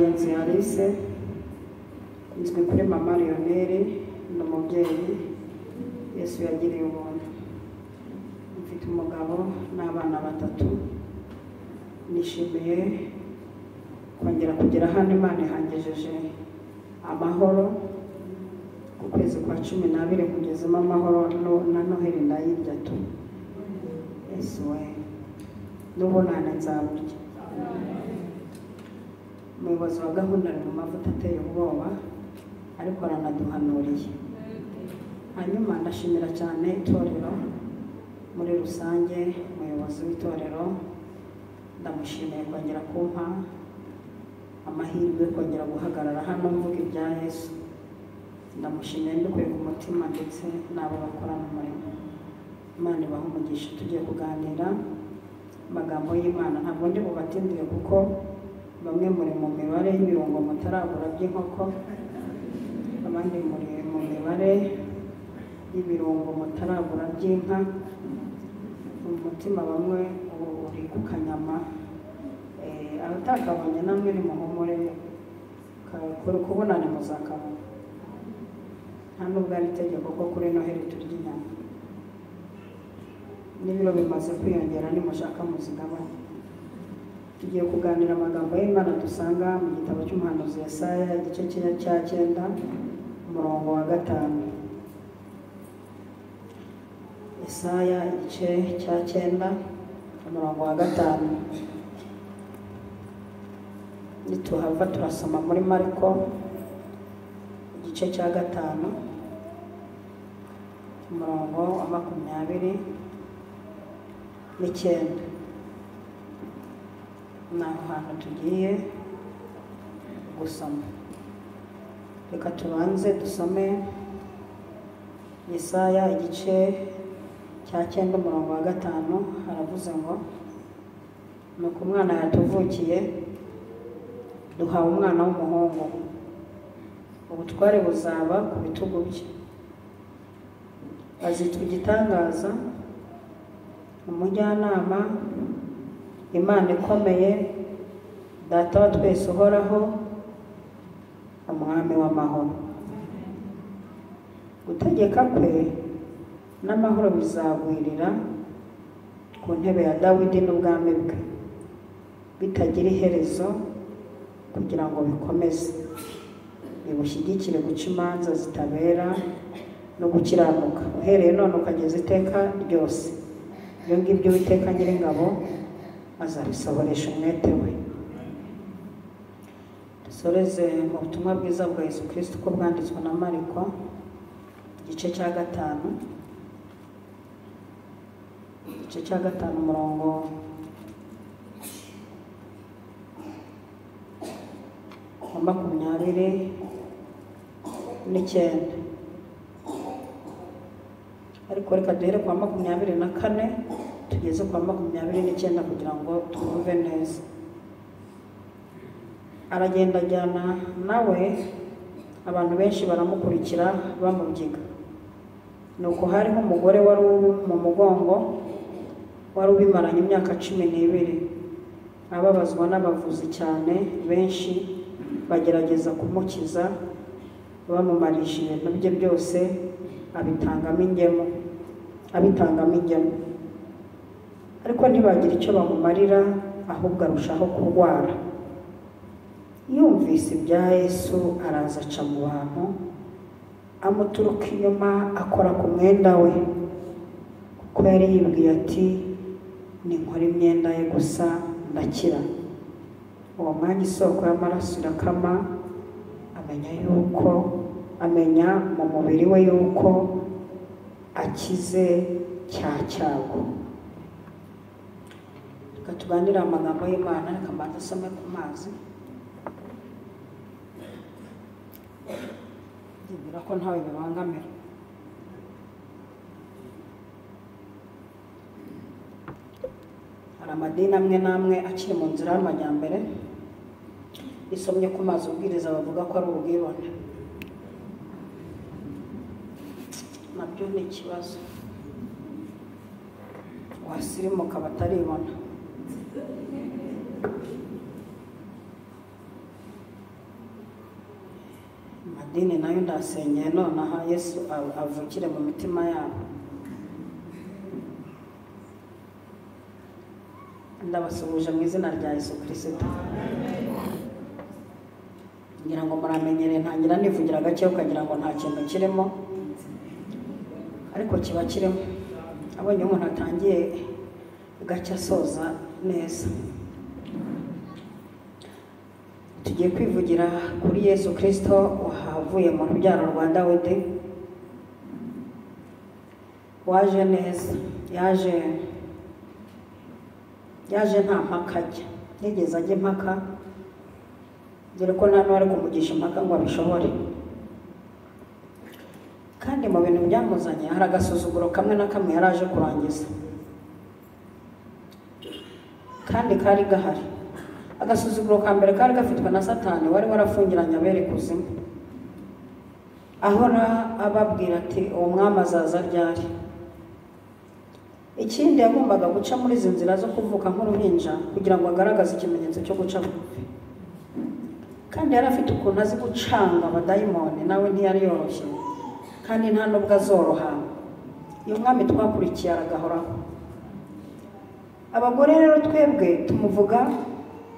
Bagenzi Alice nzwi kuri mama Lionel n'umubyeyi Yesu yagiriye ubuntu. Mfite umugabo n'abana batatu. Nishimiye kongera kugera hano Imana ihangejeje amahoro ku kwezi kwa 12 kugezemo amahoro na Noheli ndayirya tu. Yesu we n'ubonana nzaburya. Umuyobozi wa gahunda ari mu mavuta ateye ubwoba ariko aranaduhanuriye. Hanyuma ndashimira cyane itorero muri rusange. Umuyobozi w'itorero ndamushimiye kongera kumpa amahirwe kongera guhagarara hano mvuga ibya Yesu. Ndamushimiye ndikuye ku mutima ndetse n'abo bakorana umurimo. Imana ibahe umugisha. Tugiye kuganira amagambo y'Imana. Ntabwo ndi bubatindire kuko bamwe muri mu mibare y'imirongo mutaragura by'inkoko, abandi muri mu mibare y'imirongo mutaragura by'inka. Umutima bamwe uri ku kanyama. Abatakabonye namwe ni muhumure kubonana muzakabona. Nta nubwo ari itegeko ko kuri Noheli turya inyama. N'ibiro bimaze kwiyongera nimushaka muzigabane. Tugiye kuganira amagambo y'Imana dusanga mu gitabo cy'umuhanuzi Yesaya igice cya 9 umurongo wa 5. Yesaya igice cya 9 umurongo wa 5. Nituhava turasoma muri Marko igice cya 5 umurongo wa 29. Naho hantu tugiye gusoma. Reka tubanze dusome Yesaya igice cya 9 umurongo wa 5. Haravuze ngo nuko umwana yatuvukiye duhawe umwana w'umuhungu, ubutware buzaba ku bitugu bye, azitwa igitangaza, umujyanama, Imana ikomeye, Data wa twese uhoraho, umwami w'amahoro. Gutegeka kwe n'amahoro bizagwirira ku ntebe ya Dawidi n'ubwami bwe, bitagira iherezo, kugira ngo bikomeze bibushyigikire guca imanza zitabera no gukiranuka uhereye none ukageza iteka ryose. Ibyo ngibyo Uwiteka Nyiringabo azabisohoresha umwete we. Dusoreze mu butumwa bwiza bwa Yesu Kristo uko bwanditswe na Marko igice cya 5 umurongo wa 29. Ariko reka duhere kwa 24 tugeze kwa 29 kugira ngo twumve neza. Aragenda ajyana nawe, abantu benshi baramukurikira bamubyiga. Nuko hariho umugore wari mu mugongo wari ubimaranye imyaka 12, ababazwa n'abavuzi cyane benshi bagerageza kumukiza, bamumarisha ibintu bye byose abitangamo ingemu, ariko ntibagira icyo bamumarira, ahubwo arushaho kurwara. Yumvise ibya Yesu araza aca mu bantu, amuturuka inyuma akora ku mwenda we, kuko yari yibwiye ati ninkora imyenda ye gusa ndakira. Uwo mwanya isoko y'amaraso irakama, amenya mu mubiri we yuko akize cya cyago. Reka tuganire amagambo y'Imana. Reka mbanze asome ku mazi. Ndibwira ko ntawe bibangamira. Hari amadini amwe n'amwe akiri mu nzira y'amajyambere, isomye ku mazi ubwiriza bavuga ko ari ubwibone. Nabyo ni ikibazo. Wasirimuka bataribona. amadini nayo ndasengeye nonaha Yesu avukire mu mitima yabo. Ndabasuhuje mu izina rya Yesu Kristo. Ngira ngo muramenyere ntangira nivugira gake ukagira ngo nta kintu kirimo, ariko kiba kirimo. Abonye umuntu atangiye gake asoza neza. Tugiye kwivugira kuri Yesu Kristo wahavuye mu rubyaro rwa Dawidi, waje neza, yaje nta mpaka ajya, nigeze ajya impaka, dore ko nta n'uwari kumugisha impaka ngo abishobore. Kandi mu bintu byamuzanye hari agasuzuguro kamwe na kamwe yari aje kurangiza, kandi kari gahari. Agasuzuguro ka mbere kari gafitwe na Satani wari warafungiranye abere kuzimu, ahora ababwira ati uwo mwami azaza ryari. Ikindi yagombaga guca muri izi nzira zo kuvuka nk'uruhinja kugira ngo agaragaze ikimenyetso cyo guca bugufi, kandi yari afite ukuntu azi gucanga abadayimoni, nawe ntiyari yoroshye kandi nta nubwo azoroha. Uyu mwami twakurikiye aragahoraho. Abagore rero twebwe tumuvuga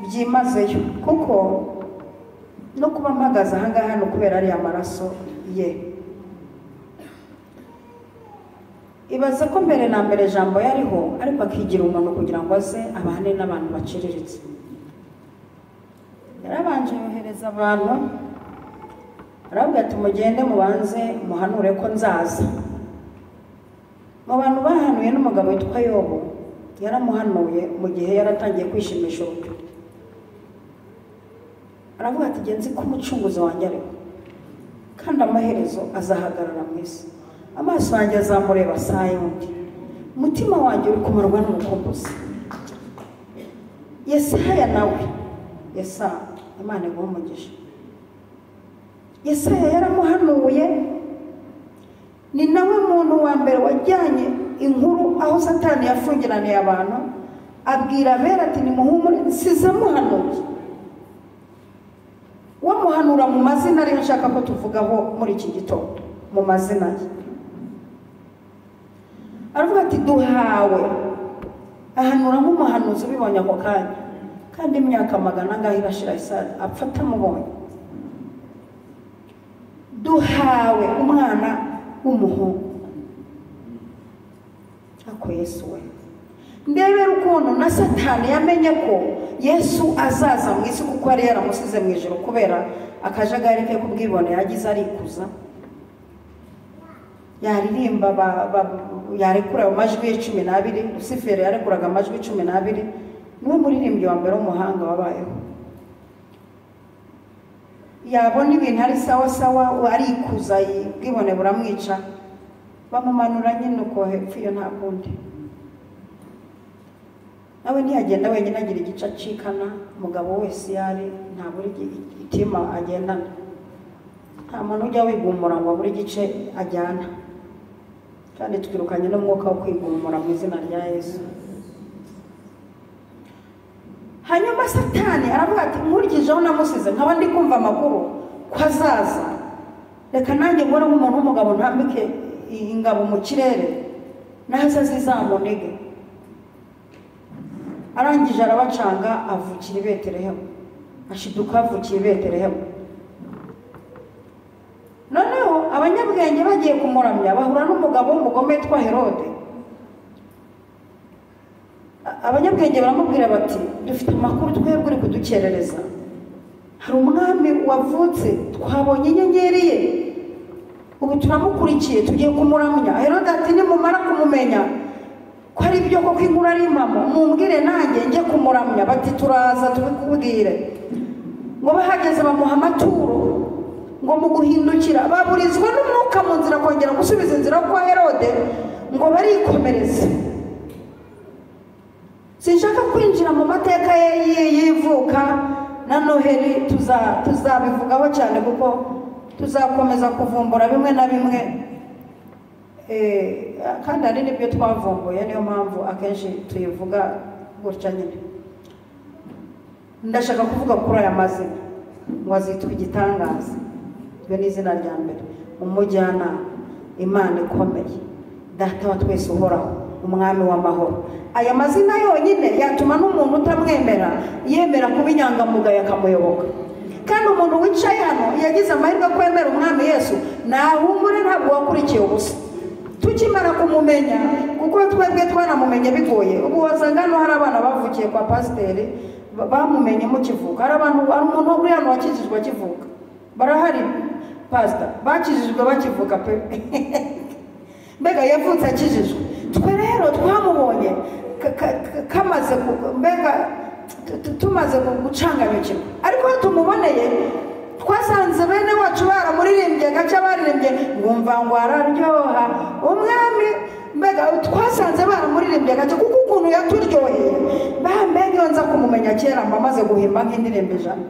byimazeyo, kuko no kuba mpagaze aha ngaha hano kubera ari amaraso ye. Ibaze ko mbere na mbere jambo yariho, ariko akigira umuntu kugira ngo aze abane n'abantu baciriritse. Yarabanje yohereza abantu, aravuga ati mugende mubanze muhanure ko nzaza. Mu bantu bahanuye n'umugabo witwa Yobu, yaramuhanuye mu gihe yaratangiye kwishimisha urupfu. Aravuga ati genzi ko umucunguzi wanjye ariho, kandi amaherezo azahagarara mu isi. Amaso yanjye azamureba saa yundi, umutima wanjye uri kumarwa n'umukumbuzi. Yesaya nawe, Imana iguhe umugisha. Yesaya yaramuhanuye, ni nawe muntu wa mbere wajyanye inkuru aho Satani yafungiraniye abantu, abwira abera ati nimuhumure nsize muhanuye. Wamuhanura mu mazina ariyo nshaka ko tuvugaho muri iki gitondo, mu mazina ye. Aravuga ati duhawe, ahanura nk'umuhanuzi ubibonye ako kanya, kandi imyaka 100 ngaho irashira apfa atamubonye. Duhawe umwana w'umuhungu. Ako Yesu we, ndebera ukuntu na Satani yamenye ko Yesu azaza mu isi, kuko yari yaramusize mu ijuru kubera akajagari ke kubwibone yagize arikuza. Yaririmba yarekura amajwi ye 12, Lucifere yarekuraga amajwi 12, niwe muririmbyi wa mbere w'umuhanga wabayeho. Yabona ibintu ari sawa sawa, arikuza, bwibone buramwica, bamumanura nyine uko hepfo iyo nta kundi. Nawe ntiyagenda wenyine agira igice acikana, umugabo wese yari nta buri itima agendana, nta muntu ujya wigumura ngo buri gice ajyana, kandi twirukanye n'umwuka wo kwigumura mu izina rya Yesu. Hanyuma Satani aravuga ati nkurikije aho namusize nkaba ndi kumva amakuru ko azaza, reka nanjye mbone nk'umuntu w'umugabo ntambike ingabo mu kirere naza zizamunege. Arangije arabacanga, avukira i Betelehemu, ashiduka avukiye i Betelehemu. Noneho abanyabwenge bagiye kumuramya bahura n'umugabo w'umugome witwa Herode. Abanyabwenge baramubwira bati dufite amakuru twebwe uri kudukerereza, hari umwami wavutse, twabonye inyenyeri ye, ubu turamukurikiye tugiye kumuramya. Herode ati nimumara kumumenya ko ari byo koko inkuru ari impamo, mumbwire nanjye njye kumuramya. Bati turaza tubikubwire. Ngo bahageze bamuha amaturo, ngo mu guhindukira baburizwa n'umwuka mu nzira kongera gusubiza inzira kwa Herode, ngo barikomereze. Sinshaka kwinjira mu mateka ye yivuka na Noheli, tuzabivugaho cyane kuko tuzakomeza kuvumbura bimwe na bimwe, kandi ari nibyo twavumbuye, niyo mpamvu akenshi tuyivuga gutya nyine. Ndashaka kuvuga kuri aya mazina ngo azitwa igitangaza. twe n'izina rya mbere, umujyanama, Imana ikomeye, data wa twese uhoraho, umwami w'amahoro. Aya mazina yonyine yatuma n'umuntu utamwemera yemera kuba inyangamugayo akamuyoboka. Kandi umuntu wicaye hano yagize amahirwe kwemera umwami Yesu, nahumure ntabwo wakurikiye ubusa. Tukimara kumumenya, kuko twebwe twanamumenye bigoye. Ubu wasanga hano hari abana bavukiye kwa pasiteri bamumenye mu kivuka. Hari umuntu uri hano wakijijwe akivuka, barahari pastor bakijijwe bakivuka pe. Mbega yavutse akijijwe. Twe rero twamubonye kamaze mbega tumaze gucanganyukirwa, ariko tumuboneye twasanze bene wacu baramuririmbye gace baririmbye ngumva ngo araryoha umwami. Mbega twasanze baramuririmbye gace kuko ukuntu yaturyoheye. Mbega nza kumumenya kera mbamaze guhimba nk'indirimbo ijana,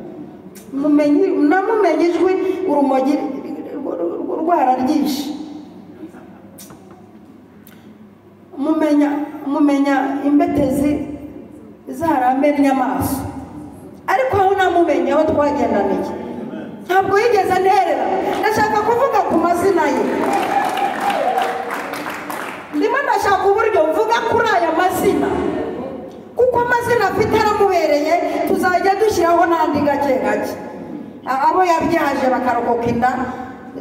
namumenye ijwi urumogi rwararyishe, mumenya imbetezi zaramennye amaso. Ariko aho namumenye, aho twagendaniye, ntabwo yigeze nterera. Ndashaka kuvuga ku mazina ye, ndimo ndashaka uburyo mvuga kuri aya mazina, kuko amazina afite aramubereye. Tuzajya dushyiraho n'andi gake gake, abo yabyaje bakarokoka inda,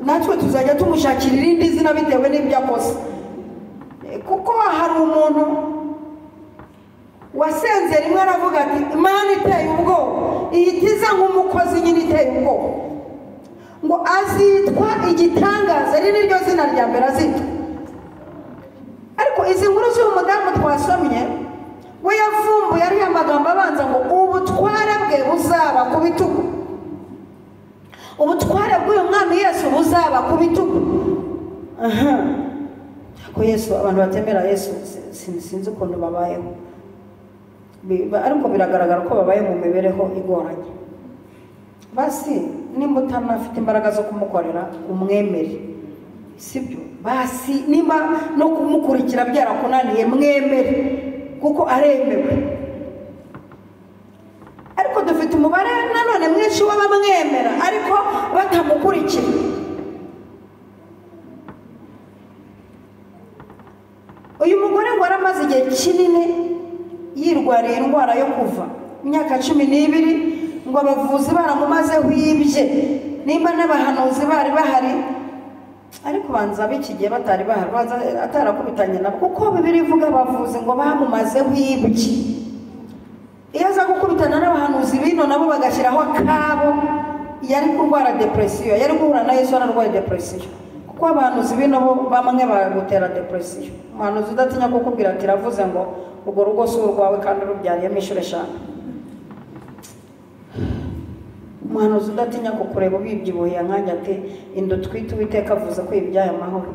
natwe tuzajya tumushakira irindi zina bitewe n'ibyo akoze. Kuko hari umuntu wasenze rimwe aravuga ati Imana iteye ubwoba, ihitiza nk'umukozi nyine iteye ubwoba, ngo azitwa igitangaza. Iri niryo zina rya mbere azitwa. Ariko izi nkuru z'uyu mudamu twasomye, we yavumbuye ariya magambo abanza ngo ubutware bwe buzaba ku bitugu. Ubutware bw'uyu mwami Yesu buzaba ku bitugu. Ko Yesu, abantu batemera Yesu sinzi ukuntu babayeho, ariko biragaragara ko babaye mu mibereho igoranye. Basi nimba utanafite imbaraga zo kumukorera umwemere, sibyo? Basi nimba no kumukurikira byarakunaniye mwemere, kuko aremewe. Ariko dufite umubare nanone mwinshi w'abamwemera ariko batamukurikira. Uyu mugore ngo aramaze igihe kinini yirwariye indwara yo kuva, imyaka 12, ngo abavuzi baramumazeho ibye, nimba n'abahanuzi bari bahari, ariko banza b'iki gihe batari bahari, banza atarakubitanye nabo, kuko Bibiliya ivuga abavuzi ngo bamumazeho ibye. Iyo aza gukubitana n'abahanuzi bino nabo bagashyiraho akabo, yari kurwara depresiyo, yari guhura na Yesu ararwaye depresiyo. Kuko abahanuzi bino bo bamwe bagutera depresiyo. Umuhanuzi udatinya kukubwira ati ravuze ngo urwo rugo si urwawe kandi rubyariyemo inshuro 5. Umuhanuzi udatinya kukureba ubibyibuhiye nkanjye ati inda utwite Uwiteka avuze ko ibyaye amahoro.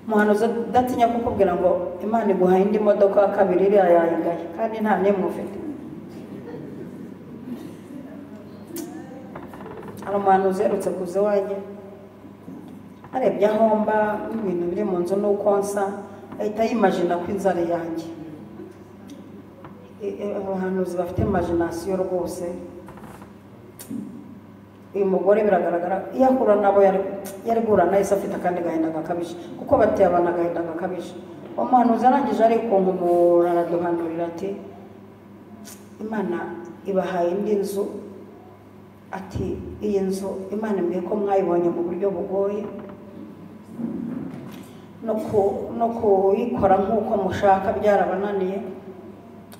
Umuhanuzi udatinya kukubwira ngo Imana iguhaye indi modoka ya kabiri iriya yayigaye kandi nta n'imwe ufite. Umuhanuzi yerutse kuza iwanjye, arebye ahomba n'ibintu biri mu nzu n'ukonsa, ahita yimagina ko inzara yanjye. Abahanuzi bafite imagination rwose. Uyu mugore biragaragara iyo ahura nabo yari guhura na Yesu afite akandi gahinda gakabije, kuko bateye abantu agahinda gakabije. Umuhanuzi arangije ari kunkumura araduhanurira ati Imana ibahaye indi nzu, ati iyi nzu Imana imbwiye ko mwayibonye mu buryo bugoye, no kuyikora nk'uko mushaka byarabananiye,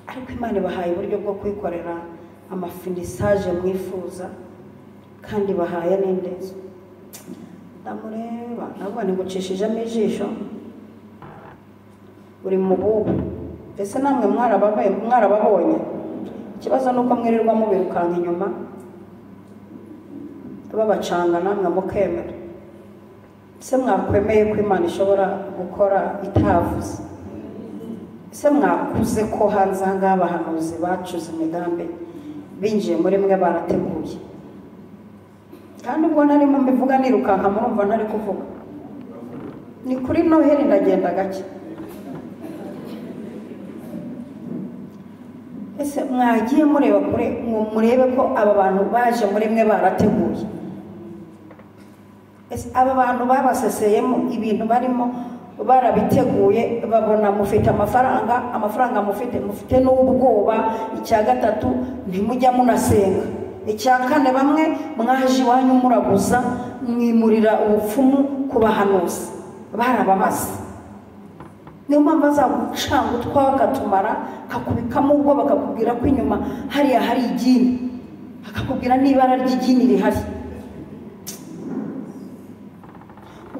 ariko Imana ibahaye uburyo bwo kwikorera amafinisaje mwifuza, kandi bahaye n'indezo. Ndamureba nabwo nigucishijemo ijisho, uri mu bubu. Ese namwe mwarababonye? Ikibazo nuko mwirirwa mubirukanka inyuma babacanga namwe mukemera. Se mwakwemeye ko Imana ishobora gukora itavuze? Se mwakuze ko hanze ngaha abahanuzi bacuze imigambi binjiye muri mwe barateguye? Kandi ubwo narimo mbivuga nirukanka murumva ntari kuvuga. Ni kuri Noheli ndagenda gake. ese mwagiye mureba kure murebe ko aba bantu baje muri mwe barateguye? Ese aba bantu babaseseyemo ibintu barimo barabiteguye, babona mufite amafaranga mufite n'ubwoba. Icya gatatu, ntimujya munasenga. Icya kane, bamwe mwaje iwanyu muraguza mwimurira ubupfumu ku bahanuzi, barababaza. Niyo mpamvu azagucanga utwawe akatumara, kakubikamo ubwo bakakubwira ko inyuma hariya hari igini, akakubwira n'ibara ry'igini rihari.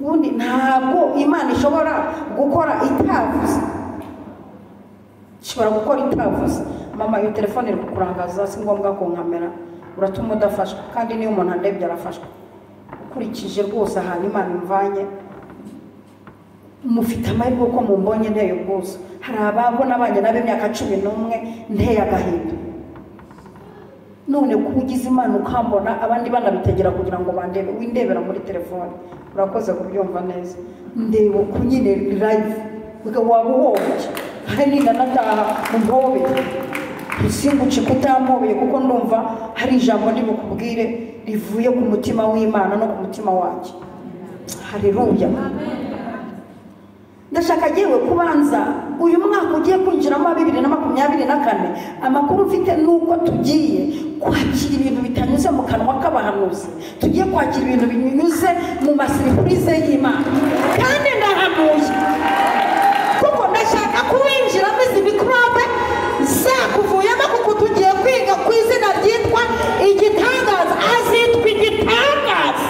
Ubundi ntabwo Imana ishobora gukora itavuze. Ishobora gukora itavuze. Mama, iyo telefone iri kukurangaza, si ngombwa ko nkamera, uratuma udafashwa. Kandi niyo umuntu andebye arafashwa. Ukurikije rwose ahantu Imana imvanye, mufite amahirwe ko mumbonye nteye ubwuzu. Hari ababona abanye nabo imyaka 11 nteye agahinda. None kugize Imana ukambona abandi banabitegera kugira ngo bandebe, windebera muri telefone. Urakoze kubyumva neza. Ndeba kunyine live waba uhoboye, hari ndanataha umbobe usinguce kutampobeye, kuko ndumva hari ijambo ndi bukubwire rivuye ku mutima w'Imana no ku mutima wanjye. Haleluya. Ndashaka yewe kubanza uyu mwaka ugiye kwinjiramo 2024, amakuru mfite nuko tugiye kwakira ibintu bitanyuze mu kanwa k'abahanuzi. Tugiye kwakira ibintu binyuze mu masiripurize y'Imana. Kandi ndahanuye kuko ndashaka kuwinjiramo izi mikrobe zakuvuyemo, kuko tugiye kwiga ku izina ryitwa igitangaza. Azitwa igitangaza.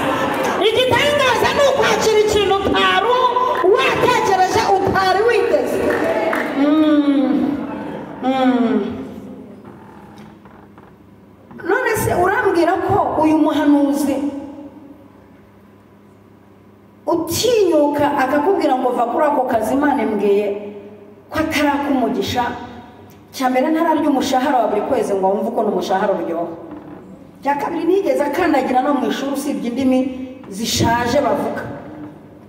Igitangaza ni ukwakira ikintu utaru watekereje utari witeze. None se urambwira ko uyu muhanuzi utinyuka akakubwira ngo va kuri ako kazi Imana imbwiye ko atarakumugisha? Cyambere ntararya umushahara wa buri kwezi ngo wumve uko n'umushahara uryoha. Cya kabiri, nigeze akandagira no mu ishuri usibye indimi zishaje bavuga,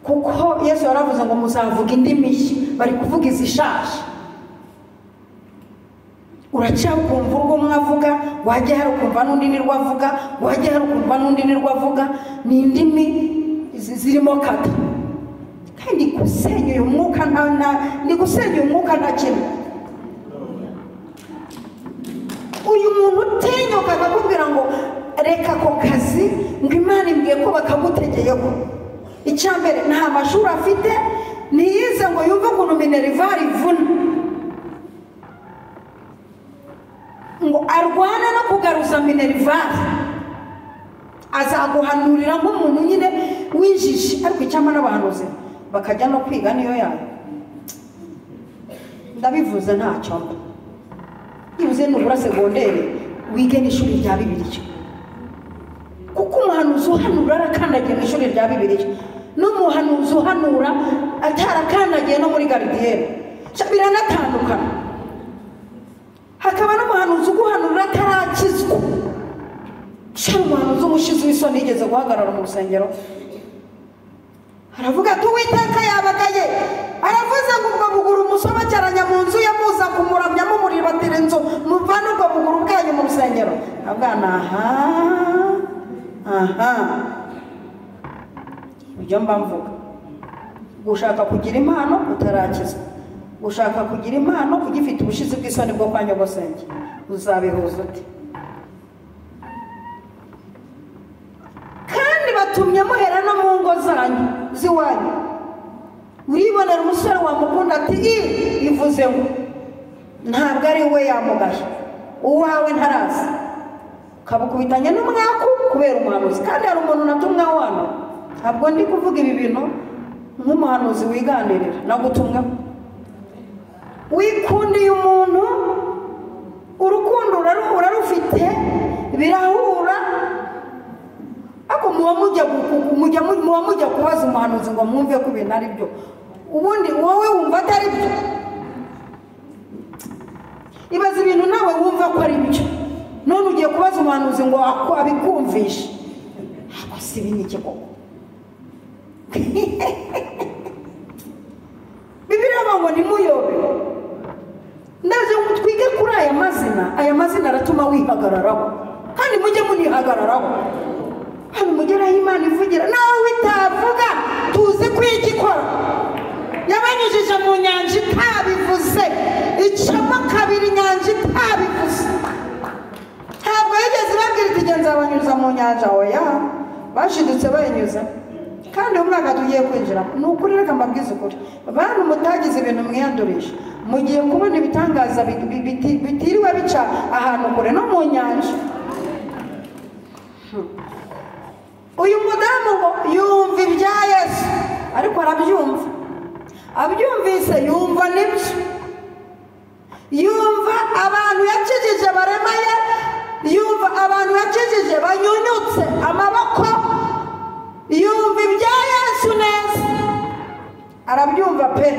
kuko Yesu yaravuze ngo muzavuga indimi nshya. Bari kuvuga izishaje. Uracyakumva urwo mwavuga, wajya hari ukumva n'undi nirwo avuga, wajya hari ukumva n'undi nirwo avuga. Ni indimi zirimo kata. Kandi gusenya uyu mwuka ni gusenya umwuka nta kintu. Uyu muntu utinyuka akakubwira ngo reka ako kazi ngo Imana imbwiye ko bakagutegeyeho. Icyambere, nta mashuri afite, niyize ngo yumve ukuntu minerval ivuna, ngo arwana no kugaruza minerval. Azaguhanurira nk'umuntu nyine winjije. Ariko icyama n'abahanuzi bakajya no kwiga niyo yayo. Ndabivuze ntacyo mba. Ibuze nubura segonderi wige n'ishuri rya Bibiliya, kuko umuhanuzi uhanura arakandagiye mu ishuri rya Bibiliya, n'umuhanuzi uhanura atarakandagiye no muri garidiyeri. Biranatandukana. Hakaba n'umuhanuzi uguhanura atarakizwa. Shari umuhanuzi umushizi w'isoni yigeze guhagarara mu rusengero, aravuga ati Uwiteka yabagaye, aravuze ngo ubwo buguru umusobekeranya mu nzu yamuza kumuramya mumurira batira inzu, muvana ubwo buguru bwanyu mu rusengero. Abwana ibyo mba mvuga. Gushaka kugira impano utarakizwa, gushaka kugira impano ugifite ubushizi bw'isoni bwo kwa nyogosenge, uzabihuza ute? Kandi batumye muhera no mu ngo zanyu ziwanyu. Uribonera umusore wamukunda ati ivuze ngo ntabwo ari we yamugaye, uwawe ntarazi, ukabukubitanya n'umwaku kubera umuhanuzi. Kandi hari umuntu natumwe wano. Ntabwo ndi kuvuga ibi bintu nk'umuhanuzi wiganirira, nagutumwe. Wikundiye umuntu, urukundo urarufite, birahura, ako muba mujya kubaza umuhanuzi ngo mwumve ko ibintu ari byo, ubundi wowe wumva atari byo. Ibaza ibintu nawe wumva ko ari byo, none ugiye kubaza umuhanuzi ngo abikumvishe. Ako si biniki koko. Bibiliya ngo nimuyobe. ndaje ngo twige kuri aya mazina aratuma wihagararaho kandi mujye munihagararaho hano mugeraho Imana ivugira nawe witavuga tuzi ko igikora yabanyujije mu nyanja itabivuze icamo kabiri inyanja itabivuze ntabwo yigeze babwira iti genza abanyuza mu nyanja oya bashidutse bayinyuza kandi umwaka tugiye kwinjira ni ukuri reka mbabwize ukuri bantu mutagize ibintu mwiyandurisha mugiye kubona ibitangaza bitiriwe bica ahantu kure no mu nyanja uyu mudamu ngo yumva ibya Yesu ariko arabyumva abyumvise yumva nibyo yumva abantu yakijije baremaye yumva abantu yakijije banyunyutse amaboko yumva ibya Yesu neza arabyumva pe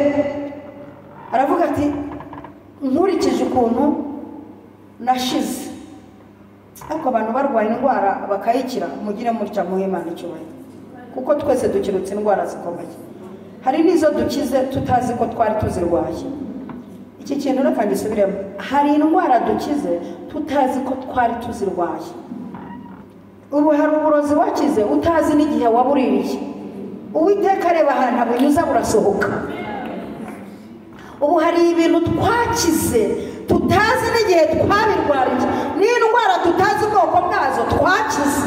aravuga ati nkurikije ukuntu nashize ariko abantu barwaye indwara bakayikira mugire mutya mu Imana icyubahiro kuko twese dukirutse indwara zikomeye hari nizo dukize tutazi ko twari tuzirwaye iki kintu reka ngisubiremo hari indwara dukize tutazi ko twari tuzirwaye ubu hari uburozi wakize utazi n'igihe wabuririye Uwiteka areba ahantu abunyuza burasohoka ubu hari ibintu twakize tutazi n'igihe twabirwariye n'indwara tutazi ubwoko bwazo twakize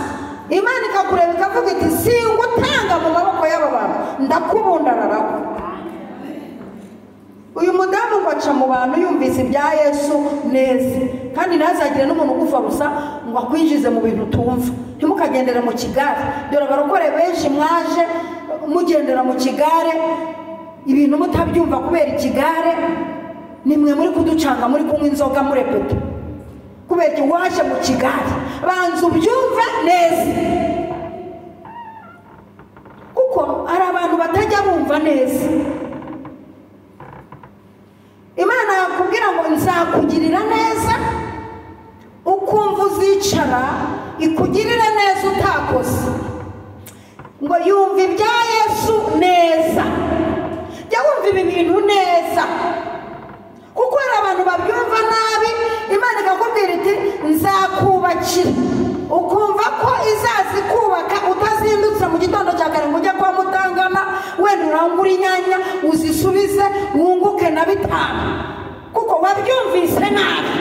Imana ikakureba ikavuga iti singutanga mu maboko y'aba bantu ndakubundararaho uyu mudamu ngo aca mu bantu yumvise ibya Yesu neza kandi ntazagire n'umuntu ugufa gusa ngo akwinjize mu bintu tumva ntimukagendere mu kigare dore abarokore benshi mwaje mugendera mu kigare ibintu mutabyumva kubera ikigare nimwe muri kuducanga muri kunywa inzoga murepeta kubera waje mu kigare banza ubyumve neza kuko hari abantu batajya bumva neza Imana yakubwira ngo nzakugirira neza ukumva uzicara ikugirira neza utakoze ngo yumva ibya Yesu neza jya wumva ibi bintu neza kuko hari abantu babyumva nabi Imana ikakubwira iti nzakubakira ukumva ko izazi kubaka utazindutse mu gitondo cya kare ngo ujye kwa Mutangana wenda urangura inyanya uzisubize wunguke na 5 kuko wabyumvise nabi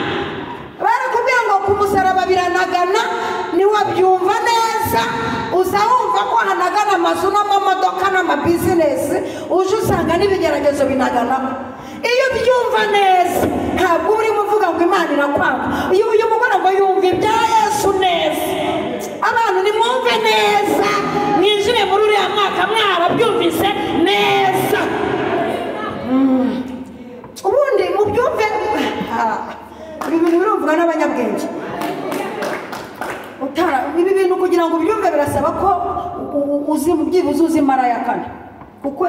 barakubwira ngo ku musaraba biranagana niwabyumva neza uzawumva ko hanagana amazu n'amamodoka n'amabizinesi uje usanga n'ibigeragezo binaganaho iyo byumva neza ntabwo urimo uvuga ngo Imana irakwanga uyu mugore ngo yumva ibya Yesu neza abantu nimwumve neza mwinjire muri uriya mwaka mwarabyumvise neza ubundi mubyumve ibi bintu birumvwa n'abanyabwenge ibi bintu kugira ngo ubyumve birasaba ko byibuze uzi imara ya kane kuko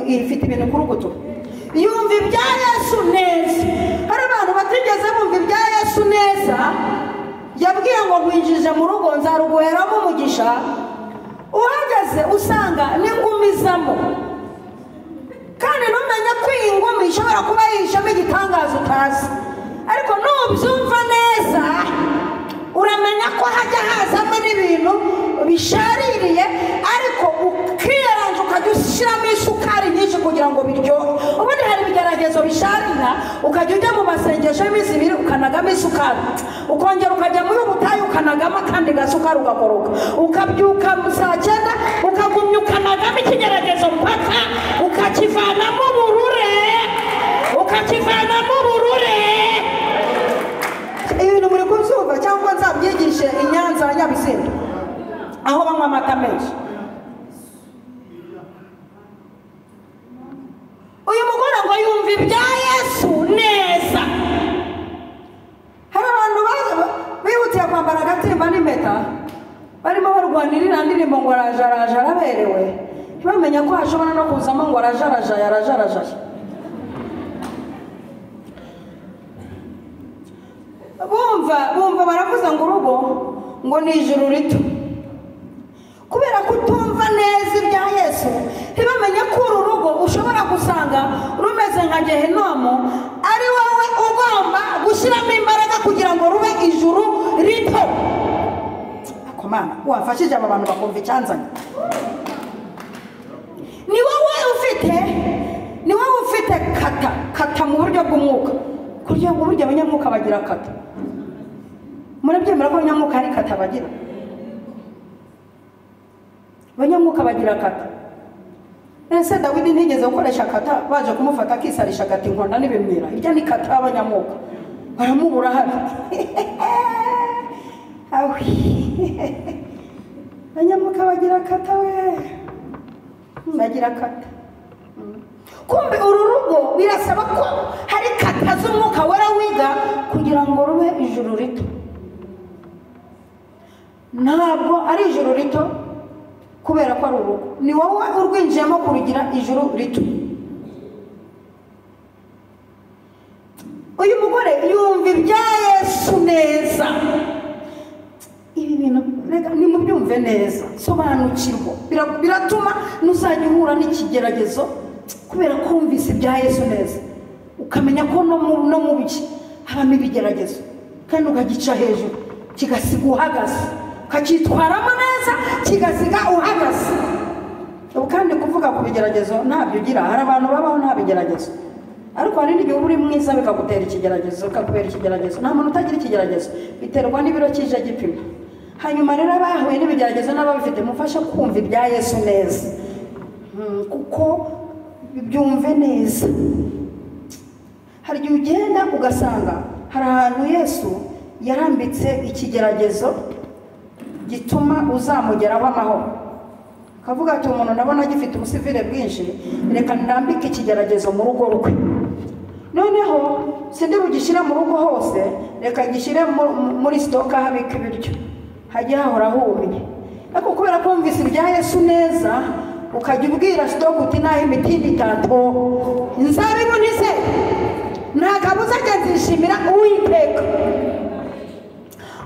ifite ibintu ku rubuto yumva ibya Yesu neza hari abantu batigeze bumva ibya Yesu neza yabwiye ngo winjije mu rugo nzaruguheramo umugisha uhagaze usanga n'ingumizamo kandi ntumenye ko iyi ngumi ishobora kuba yihishamo igitangaza utazi ariko nubyumva neza uramenya ko hajya hazamo n'ibintu bishaririye ariko ukiyaranje ukajya ushyiramo isukari nyinshi kugira ngo biryohe ubundi hari ibigeragezo bisharira ukajya ujya mu masengesho y'iminsi 2 ukanagamo isukari ukongera ukajya muri ubutayu ukanagamo akandi gasukari ugakoroka ukabyuka saa 9 ukagumya ukanagamo ikigeragezo mpaka ukakivanamo uburure ibintu muri kubyumva cyangwa nzabyigishe i Nyanza na Nyabisindu aho banywa amata menshi uyu mugore ngo yumva ibya Yesu neza hari abantu bihutiye kwambara agatimba n'impeta barimo barwanira iriya ndirimbo ngo arajaraja araberewe ntibamenya ko hashobora no kuzamo ngo arajaraja bumva baravuza ngo urugo ngo ni ijuru rito kubera kutumva neza ibya Yesu ntibamenye ko uru rugo ushobora gusanga rumeze nka Gehinomu ari wowe wowe ugomba gushyiramo imbaraga kugira ngo rube ijuru rito. Akomana wafashije aba bantu bakumva icyanzanye. Ni wowe ufite kata mu buryo bw'umwuka. Kurya ngo burya abanyamwuka bagira kata. Murabyemera ko abanyamwuka ari kata bagira? Abanyamwuka bagira kata. Ese Dawidi ntigeze gukoresha kata baje kumufata akisarisha gati inkonda n'ibimwira. Irya ni kata y'abanyamwuka. Baramubura habi. Awi. Abanyamwuka bagira kata we. Bagira kata. Kumbe uru rugo birasaba ko hari kata z'umwuka wera wiga kugira ngo rube ijuru rito. Ntabwo ari ijuru rito kubera ko ari urugo. Ni wowe urwinjiyemo kurugira ijuru rito. Uyu mugore yumva ibya Yesu neza. Ibi bintu rega ni mu byumve neza. Sobanukirwa. Biratuma nuzajya uhura n'ikigeragezo kubera ko wumvise ibya Yesu neza. Ukamenya ko no mu biki habamo ibigeragezo kandi ukagica hejuru kigasiga uhagaze. Ukakitwaramo neza kigasiga uhagaze. Ubu kandi kuvuga ku bigeragezo ntabyo ugira. Hari abantu babaho nta bigeragezo. Ariko hari n'igihe uri mwiza bikagutera ikigeragezo, ukakubera ikigeragezo. Nta muntu utagira ikigeragezo. Biterwa n'ibiro kije gipima. Hanyuma rero abahuye n'ibigeragezo n'ababifite mufasha kumva ibya Yesu neza. Kuko byumve neza. Hari igihe ugenda ugasanga hari ahantu Yesu yarambitse ikigeragezo gituma uzamugeraho amahoro. Kavuga ati umuntu ndabona gifite ubusivire bwinshi, reka ndambike ikigeragezo mu rugo rwe. Noneho sinde bugishyira mu rugo hose, reka gishyire muri stoka habika ibiryo. Hajya hahora humye. Ariko kubera ko wumvise ibya Yesu neza, ukajya ubwira stoka uti naho imitindi itato inzabibu nise nta kabuza nzishimira Uwiteka.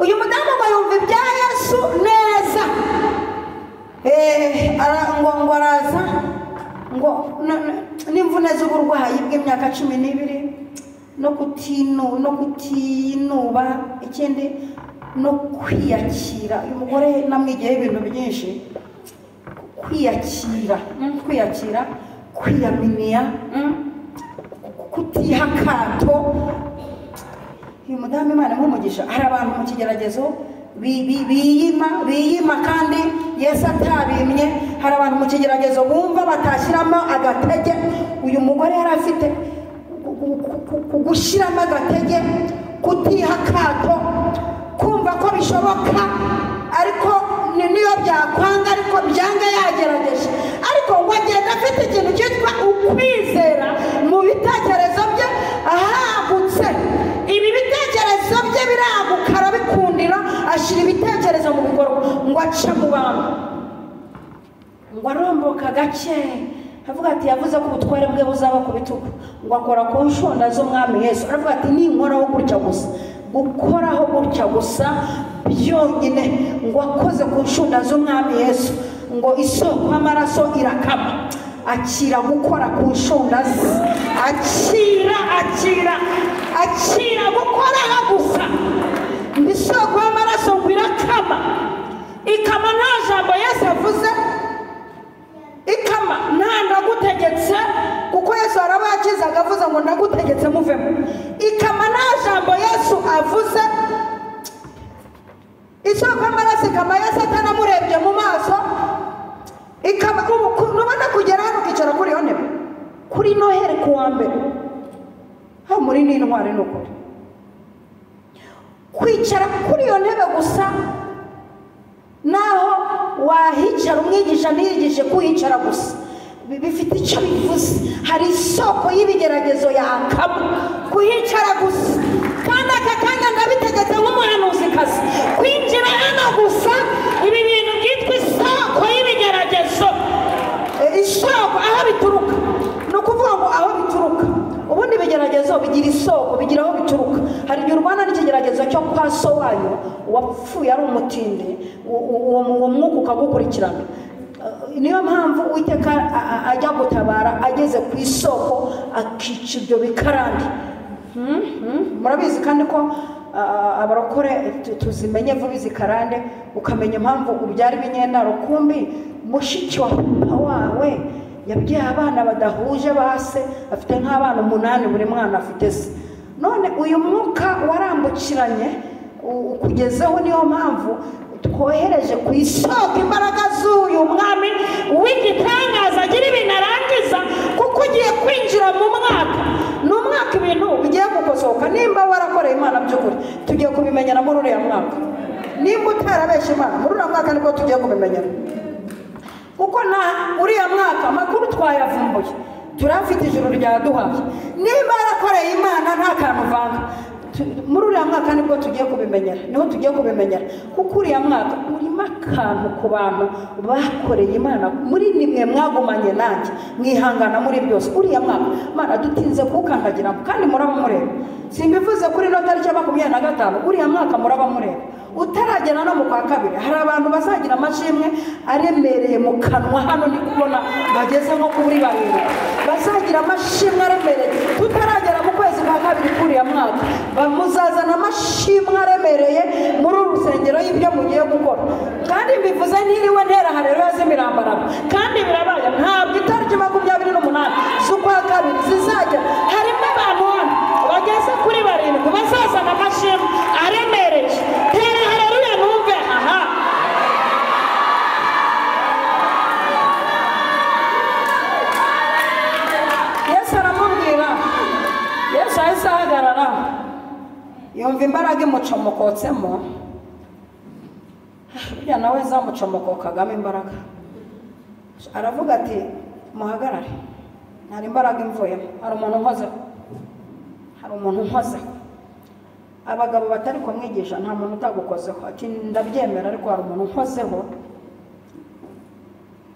Uyu mudamu ngo yumva ibya Yesu neza. Ngo araza ngo n'imvune z'uburwayi bw'imyaka 12 no kutinuba ikindi no kwiyakira. Uyu mugore namwigiye ibintu byinshi. Kwiyakira kwiyaminiya kutiha kato. Uyu mudamu Imana nk'umugisha. Hari abantu mu kigeragezo biyima kandi Yesu atabimye. Hari abantu mu kigeragezo bumva batashyiramo agatege. Uyu mugore yari afite gushyiramo agatege, kutiha kato, kumva ko bishoboka ariko niyo byakwanga ariko byanga yagerageje. Ariko ngo agenda afite ikintu cyitwa ukwizera mu bitekerezo bye ahagutse. Ibi bitekerezo bye biragukara bikundira ashyira ibitekerezo mu bikorwa. Ngo aca mu bantu, ngo aromboka gake avuga ati yavuze ko ubutware bwe buzaba ku bitugu. Ngo akora ku nshonda z'umwami Yesu. Aravuga ati ninkoraho gutya gusa, gukoraho gutya gusa byonyine. Ngo akoze ku nshonda z'umwami Yesu, ngo isoko y'amaraso irakama. Akira gukora ku nshonda ze. Akira gukoraho gusa. Isoko y'amaraso ngo irakama. Ikama nta jambo Yesu avuze. Ikama nta ndagutegetse, kuko Yesu arabakizaga avuze ngo ndagutegetse muvemo. Ikama nta jambo Yesu avuze. Isoko y'amaraso ikama Yesu atanamurebye mu maso. Ikama nubona kugera hano ukicara kuri iyo ntebe kuri Noheli ku wa mbere. Ha muri n'intwari n'ukuri. Kwicara kuri iyo ntebe gusa naho wahicara umwigisha ntiyigishe kuhicara gusa bifite icyo bivuze. Hari isoko y'ibigeragezo yakama kuhicara gusa. Kandi aka kanya ndabitegetse nk'umuhanuzikazi kwinjira hano gusa. Ibi bintu byitwa isoko y'ibigeragezo. Isoko aho bituruka ni ukuvuga ngo aho bituruka. Ubundi ibigeragezo bigira isoko, bigira aho bituruka. Hari igihe urwana n'ikigeragezo cyo kwa so wanyu wapfuye ari umutindi, uwo mwuka ukagukurikirana. Niyo mpamvu Uwiteka ajya gutabara ageze ku isoko akica ibyo bikarande. murabizi kandi ko abarokore tuzimenye vuba izikarande ukamenya impamvu ubyara ibinyendaro kumbi mushiki wawe yabwiye abana badahuje base afite nk'abana 8 buri mwana afite se none uyu mwuka warambukiranye ukugezeho niyo mpamvu twohereje ku isoko imbaraga z'uyu mwami w'igitangaza agira ibintu arangiza kuko ugiye kwinjira mu mwaka n'umwaka ibintu bigiye gukosoka nimba warakoreye Imana by'ukuri tugiye kubimenyera muri uriya mwaka nimba utarabeshe Imana muri uriya mwaka nibwo tugiye kubimenyera kuko na uriya mwaka amakuru twayavumbuye turafite ijuru ryaduhaye nimba warakoreye Imana nta kantu vanga muri uriya mwaka nibwo tugiye kubimenyera niho tugiye kubimenyera kuko uriya mwaka urimo akantu ku bantu bakoreye Imana muri nimwe mwagumanye nanjye mwihangana muri byose uriya mwaka Imana dutinze kukandagira kandi muraba mureba simbivuze kuri no tariki ya 25 uriya mwaka muraba mureba utaragera no mu kwa kabiri hari abantu bazagira amashimwe aremereye mu kanwa hano ni kubona bageze nko kuri barindwi bazagira amashimwe aremereye tutaragera mu kwezi kwa kabiri kuri ya mwaka bamuzazana amashimwe aremereye muri urusengero y'ibyo mugiye gukora kandi mbivuze ntiriwe ntera hareruya z'imirambararo kandi birabaye ntabwo itariki 28 z'ukwa kabiri zizajya harimo abantu bageze kuri barindwi bazazana amashimwe aremereye tera hareruya numve aha Yesu aramubwira Yesu ahise ahagarara yumva imbaraga imucomokotsemo burya nawe zamucomokokagamo imbaraga aravuga ati muhagarare nari imbaraga imvuyemo hari umuntu nkozeho abagabo batari kumwigisha nta muntu utagukozeho ati ndabyemera ariko hari umuntu nkozeho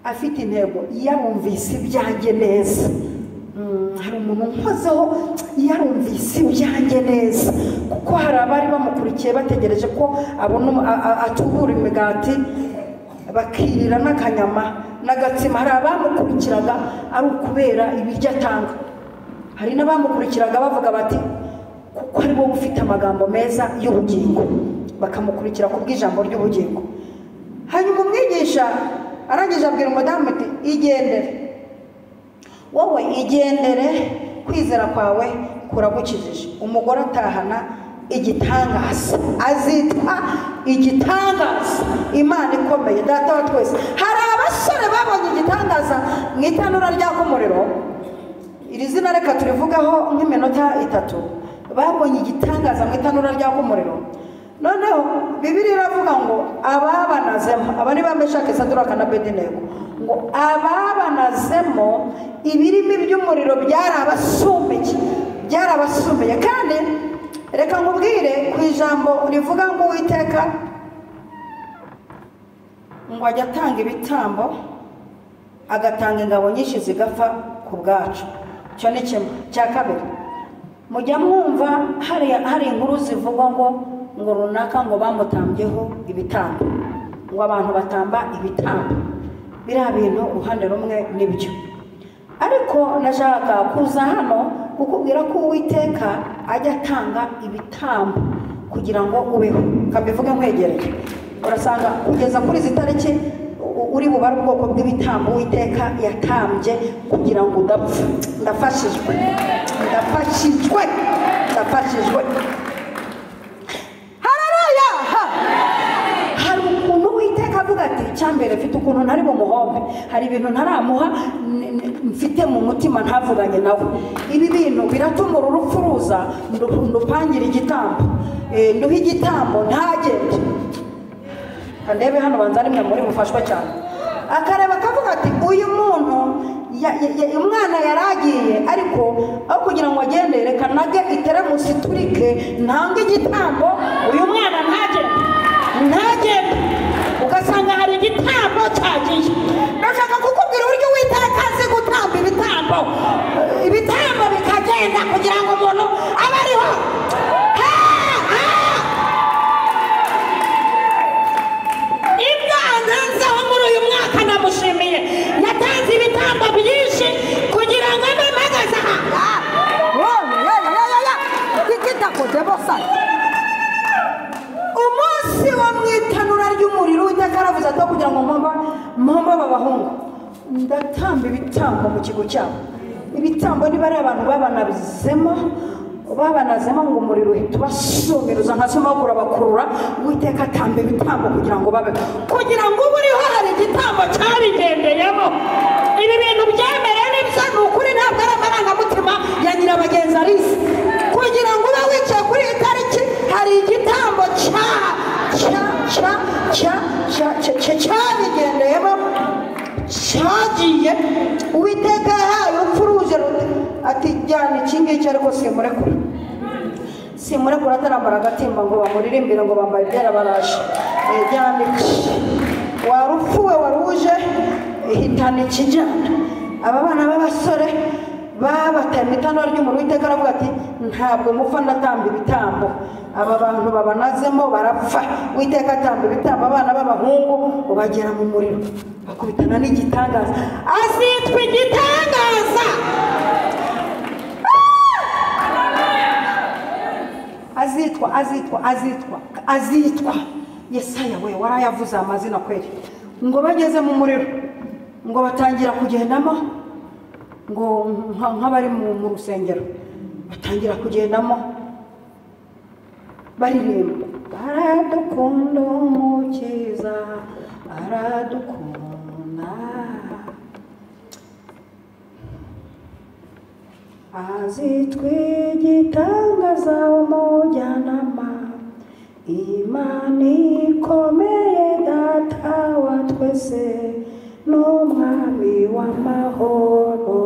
afite intego yarumvise ibyanjye neza hari umuntu nkozeho yarumvise ibyanjye neza kuko hari abari bamukurikiye bategereje ko abona atubura imigati bakirira n'akanyama n'agatsima hari abamukurikiraga ari ukubera ibiryo atanga hari n'abamukurikiraga bavuga bati kuko ari wowe ufite amagambo meza y'ubugingo bakamukurikira ku bw'ijambo ry'ubugingo hanyuma umwigisha arangije abwira umudamu ati igendere wowe igendere kwizera kwawe kuragukijije umugore atahana igitangaza azitwa igitangaza Imana ikomeye data wa twese hari abasore babonye igitangaza mu itanura ryaka umuriro iri zina reka turivugaho nk'iminota 3 babonye igitangaza mu itanura ryaka umuriro noneho Bibiliya iravuga ngo ababanazemo aba ni bameshake Saduraka na Abedinego ngo ababanazemo ibirimi by'umuriro byarabasumiye kandi reka nkubwire ku ijambo rivuga ngo Uwiteka ngo ajya atanga ibitambo agatanga ingabo nyinshi zigapfa ku bwacu cyo ni kimwe cya kabiri mujya mwumva hari inkuru zivugwa ngo runaka ngo bamutambyeho ibitambo ngo abantu batamba ibitambo biriya bintu uruhande rumwe nibyo ariko nashaka kuza hano kukubwira ko Uwiteka ajya atanga ibitambo kugira ngo ubeho kabivuge nkwegereye urasanga kugeza kuri izi tariki uri bubara ubwoko bw'ibitambo Uwiteka yatambye kugira ngo udapfa ndafashijwe haleluya hari ukuntu Uwiteka avuga ati cyambere mfite ukuntu ntari mu muhombe hari ibintu ntaramuha mfite mu mutima ntavuganye nawe ibi bintu biratuma urupfu ruza ndupangira igitambo nduha igitambo ntagende ndebe hano banza rimwe muri mufashwa cyane akareba akavuga ati uyu muntu umwana yaragiye ariko aho kugira ngo agende reka nage iteremusi turike ntange igitambo uyu mwana ntagende ugasanga hari igitambo cyagiye ndashaka kukubwira uburyo Uwiteka azi gutamba ibitambo bikagenda kugira ngo umuntu abe ariho ibyanganzaho muri uyu mwaka ndamushimiye yatanze ibitambo byinshi kugira ngo abe mpagaze aha kugira ngo mpomba babahungu ndatamba ibitambo mu kigo cyabo. Ibitambo niba ari abantu babanazemo ngo umuriro uhita ubasumiruza nka soma bakurura Uwiteka atamba ibitambo kugira ngo babe kugira ngo uriho hari igitambo cyabigendeyemo. Ibi bintu byemereye n'ibyo ni ukuri ntabwo ari amarangamutima ya nyirabagenzi Alice. Kugira ngo ube wicaye kuri iyi tariki hari igitambo cyabigendeyemo cyagiye Uwiteka yahaye urupfu ruje ati jyana iki ngiki ariko simurekura atarambara agatimba ngo bamuririmbire ngo bambaye ibyera baraje jyana iki warupfuwe waruje hitana ikijyana. Aba bana b'abasore babataye itanura ry'umuriro Uwiteka aravuga ati ntabwo mupfa ndatamba ibitambo. Aba bantu babanazemo barapfa. Uwiteka atamba ibitambo abana b'abahungu ubagera mu muriro bakubitana n'igitangaza. Azitwa igitangaza. Azitwa Yesaya we warayavuze amazina kweli. Ngo bageze mu muriro ngo batangira kugendamo ngo nk'abari mu rusengero batangira kugendamo baririmba aradukunda umukiza aradukunda azitwa igitangaza umujyanama Imana ikomeye data wa twese n'umwami w'amahoro.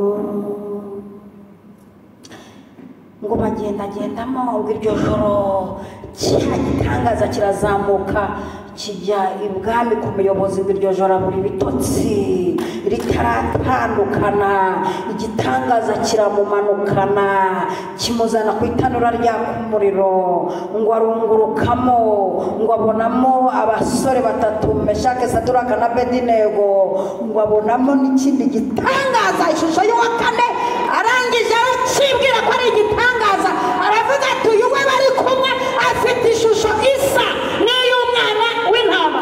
Ngo bagendagendamo ngo iryo joro cya gitangaza kirazamuka kijya ibwami ku muyobozi w'iryo joro buri bitotsi ritaratandukana. Igitangaza kiramumanukana kimuzana ku itanura ry'umuriro ngo arungurukamo ngo abonamo abasore batatu Meshake Saduraka na Abedinego ngo abonamo n'ikindi gitangaza ishusho y'uwa kane. Arangije aracibwira ko ari igitangaza aravuga ati uyu we bari kumwe afite ishusho isa n'iy'umwana w'intama.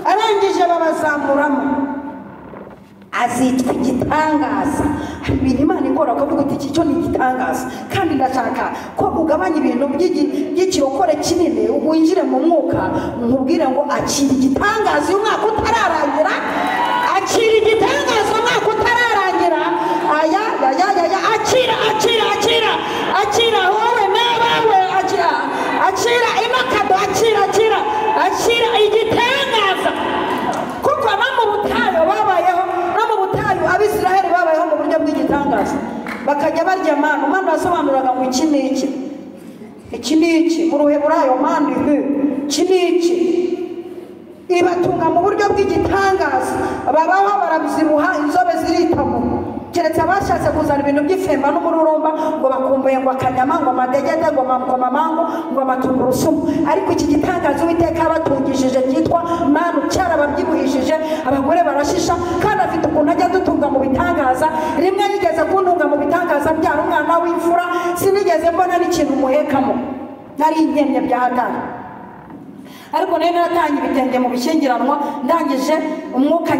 Arangije babazamuramo azitwa igitangaza. Ibintu Imana ikora akavuga ati iki cyo ni igitangaza kandi ndashaka ko ugabanya ibintu by'ikirokore kinini winjire mu mwuka nkubwire ngo akira igitangaza uyu mwaka utararangira. Akira igitangaza umwaka utararangira. Aya akira wowe n'abawe akira inokado akira igitangaza. Kuko no mu butayu babayeho Abisiraheli babayeho mu buryo bw'igitangaza bakajya barya manu yasobanuraga ngo iki n'iki mu Ruheburayo manu iki n'iki ibatunga mu buryo bw'igitangaza. Babaho barabyibuha inzobe ziritamo keretse abashatse kuzana ibintu by'ifemba n'umururumba ngo bakumbuye ngo akanyama ngo amadegede ngo amamango ngo amatungurusumu. Ariko iki gitangaza Uwiteka abatungishije cyitwa manu cyarababyibuhishije abagore barashisha kandi afite ukuntu ajya dutunga mu bitangaza. Rimwe nigeze kuntunga mu bitangaza byara umwana w'imfura sinigeze mbona n'ikintu muhekamo nari inkemye bya hatari. Ariko nayo naratanga ibitenge mu bishyingiranwa ndangije umwuka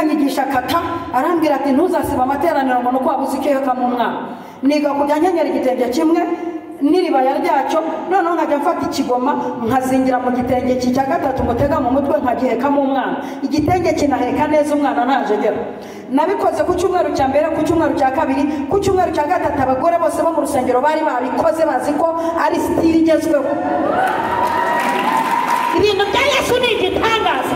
nyigisha kata arambwira ati ntuzasiba amateraniro ngo nuko wabuze icyo heka mu mwana. Niga kujya nkenyera igitenge kimwe n'iribaya ryacyo noneho nkajya mfata ikigoma nkazingira mu gitenge cya gatatu mutega mu mutwe nkagiheka mu mwana. Igitenge kinaheka neza umwana ntajegera. Nabikoze ku cyumweru cya mbere, ku cyumweru cya kabiri, ku cyumweru cya gatatu abagore bose bo mu rusengero bari babikoze bazi ko ari stili igezweho. Ibintu bya Yesu ni igitangaza.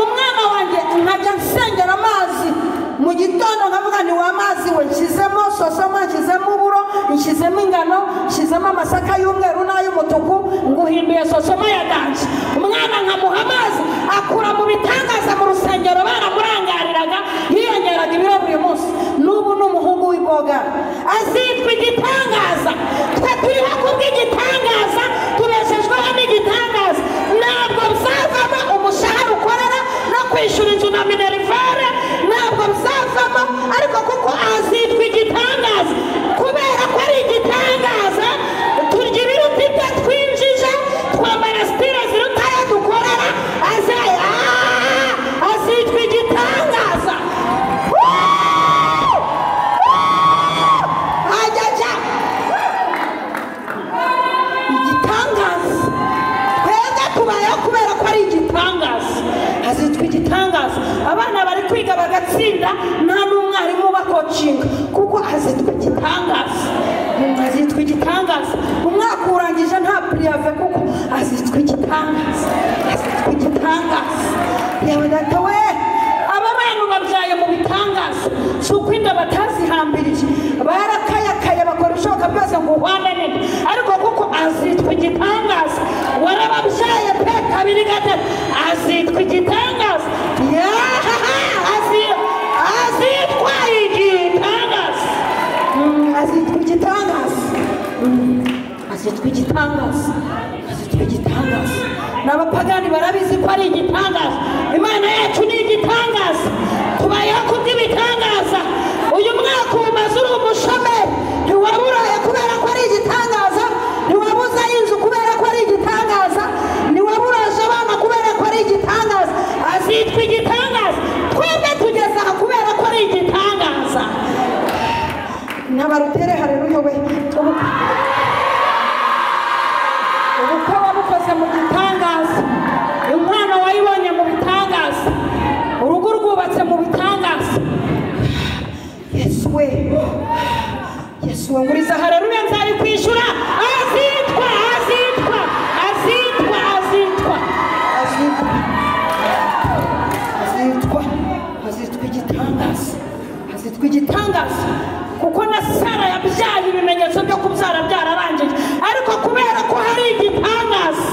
Umwana wanjye nkajya nsengera amazi mu gitondo nkavuga ni wa mazi we nshyizemo sosoma nshyizemo uburo nshyizemo ingano nshyizemo amasaka y'umweru n'ay'umutuku nguhinduye sosoma ya danje. Umwana nkamuha amazi akura mu bitangaza mu rusengero baramurangariraga yiyongeraga ibiro buri munsi. N'ubu n'umuhungu w'iboga azitwa igitangaza. Twe turiho kubw'igitangaza tubeshejweho n'igitangaza. Ntabwo bizavamo umushahara ukorera no kwishyura inzu na minerivare ntabwo bizavamo ariko kuko azitwa igitangaza. Kubera ko ari igitangaza turya ibiruta ibyo twinjije twambara sitire zirutaye tubayeho kubera ko ari igitangaza. Azitwa igitangaza. Abana bari kwiga bagatsinda nta n'umwarimu bakocinga kuko azitwa igitangaza. Azitwa igitangaza. Umwaka urangije nta priave kuko azitwa igitangaza. Azitwa igitangaza. Yewe data we, aba bantu babyaye mu bitangaza. Si uko inda batazihambirije, barakayakaye bakora ibishoboka byose ngo uhwane nini, ariko kuko azitwa igitangaza. Warababyaye pe kabiri gatatu, azitwa igitangaza. Azitwa igitangaza. Azitwa igitangaza. Azitwa igitangaza. Azitwa igitangaza. N'abapagani barabizi ko ari igitangaza. Imana yacu ni igitangaza. Tubayeho kubw'ibitangaza. Uyu mwaka umaze uri umushomeri, ntiwaburaye kubera ko ari igitangaza. Ntiwabuze inzu kubera ko ari igitangaza. Ntiwaburaje abana kubera ko ari igitangaza. Azitwa igitangaza. Twebwe tugeze aha kubera ko ari igitangaza. N'abarutere haleluya we. Ubukwe wabukoze mu gitangaza. Umwana wayibonye mu bitangaza. Urugo rwubatse mu bitangaza. Yesu we. Yesu we nguriza haleluya nzari kwishura. Azitwa, azitwa, azitwa, azitwa, azitwa, azitwa, azitwa igitangaza. Azitwa igitangaza. Kuko na Sara yabyaye ibimenyetso byo kubyara byararangiye, ariko kubera ko hari igitangaza,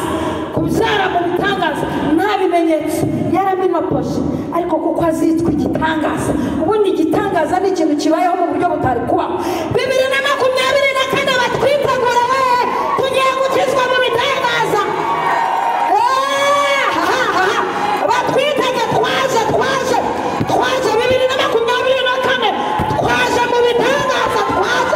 kubyara mu bitangaza nta bimenyetso yaraminoposhe, ariko kuko azitwa igitangaza. Ubundi igitangaza ni ikintu kibayeho mu buryo butari kubaho. 2024 batwitegura we, tugiye gukizwa mu bitangaza. Batwitege twaje 2024 twaje mu bitangaza.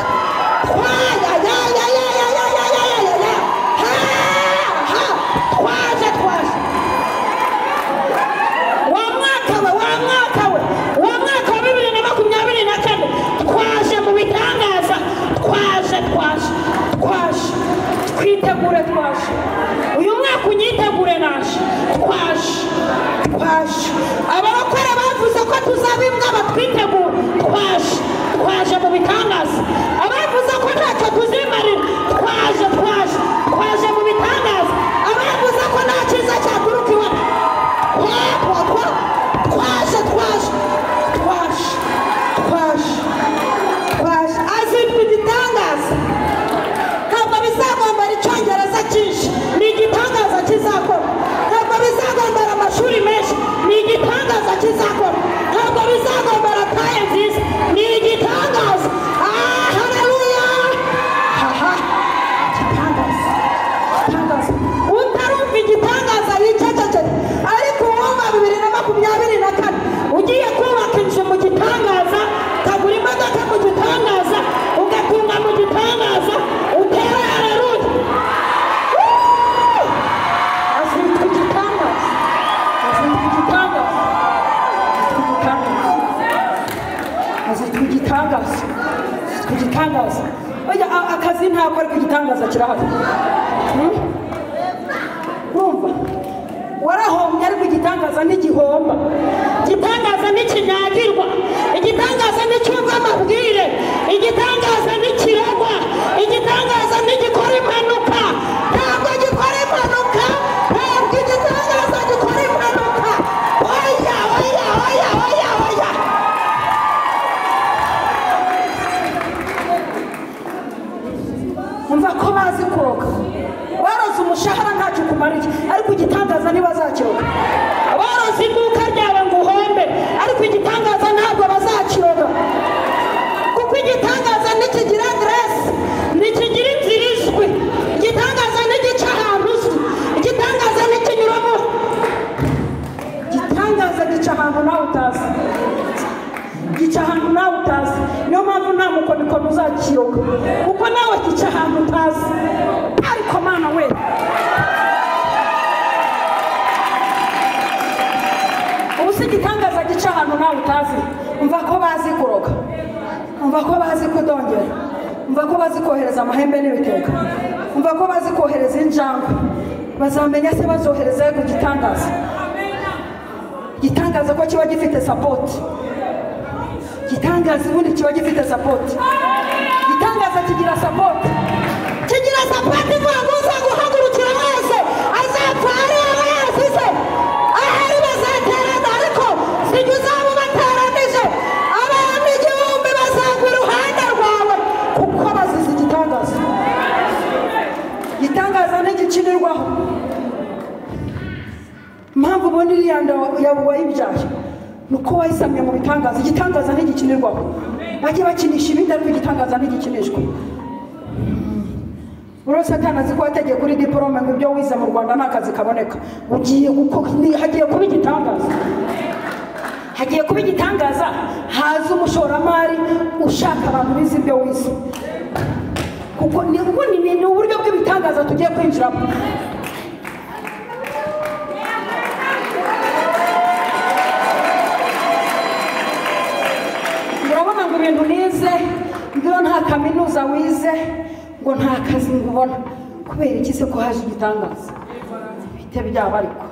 Twitegure twaje. Uyu mwaka unyitegure naje. Twaje. Abarokore bavuze ko tuzabimbwa batwitegure. Twaje mu bitangaza. Abavuze ko ntacyo tuzimarira. Twaje mu bitangaza. Abavuze ko nta cyiza cyaturuka iwacu. Twaje. Azitwa igitangaza. Ntabwo bizagombera icyongereza cyinshi, ni igitangaza kizakora. Ntabwo bizagombera amashuri menshi, ni igitangaza kizakora. Ntabwo bizagombera taye nziza, ni igitangaza. Haleluya. Igitangaza. Utarumva igitangaza yicecekere, ariko uwumva 2024 ugiye kubaka inzu mu gitangaza, ukagura imodoka mu gitangaza, ugatunga mu gitangaza, utera haleluya. Azitwa igitangaza. Azitwa igitangaza. Azitwa igitangaza. Azitwa igitangaza. Oya, akazi ntabwo ariko igitangaza kirahari. Urumva? Warahombye ariko igitangaza n'igihomba. Igitangaza n'ikinyagirwa. Igitangaza n'icyumva amabwire. Igitangaza n'ikiragwa. Igitangaza n'igikora impanuka. Ntabwo gikora impanuka. Ntabwo igitangaza gikora impanuka. Oya. Umva ko bazi koga. Waroze umushahara ntacyo kumariye, ariko igitangaza ntibazacyoga. Waroze iduka ryawe ngo uhombe, ariko igitangaza ntabwo bazacyoga. Kuko igitangaza ntikigira aderesi, ntikigira inzira izwi. Igitangaza ntigica ahantu uzwi. Igitangaza ntikinyuramo. Igitangaza gica ahantu nawe utazi. Niyo mpamvu nta mukonikoni uzakiyoga, kuko nawe gica ahantu utazi. Ariko mana we, ubu si igitangaza gica ahantu nawe utazi. Umva ko bazi kuroga, umva ko bazi kudongera, umva ko bazi kohereza amahembe n'ibiteka, umva ko bazi kohereza injangwe. bazamenya se bazohereza ku gitangaza. Gitangaza ko kiba gifite support. Gitangaza ubundi kiba gifite support. Gitangaza kigira support. Kigira support ivuga ngo uza guhagurukira wese azapfa ari wese se. Ahari bazaterana ariko sijuzabo bataranije. Abantu igihumbi bazagwa iruhande rwawe kuko bazize igitangaza. Gitangaza ntigikinirwaho. Mpamvu ubundi riyanda wayibyaye nuko wayisamye mu bitangaza. Igitangaza ntigikinirwaho. Bajye bakinisha ibindi ariko igitangaza ntigikinishwa. Buri Satani azi ko yategeye kuri diplome ngo ibyo wize mu Rwanda nta kazi kaboneka. Ugiye hagiye kuba igitangaza. Hagiye kuba igitangaza. Haza umushoramari ushaka abantu bize ibyo wize. Kuko ni uburyo bw'ibitangaza tugiye kwinjiramo. Urabona ngo ibintu nize ngo nta kaminuza wize ngo nta kazi ngubona. Kubera iki se ko haje igitangaza? Bite byabo ariko.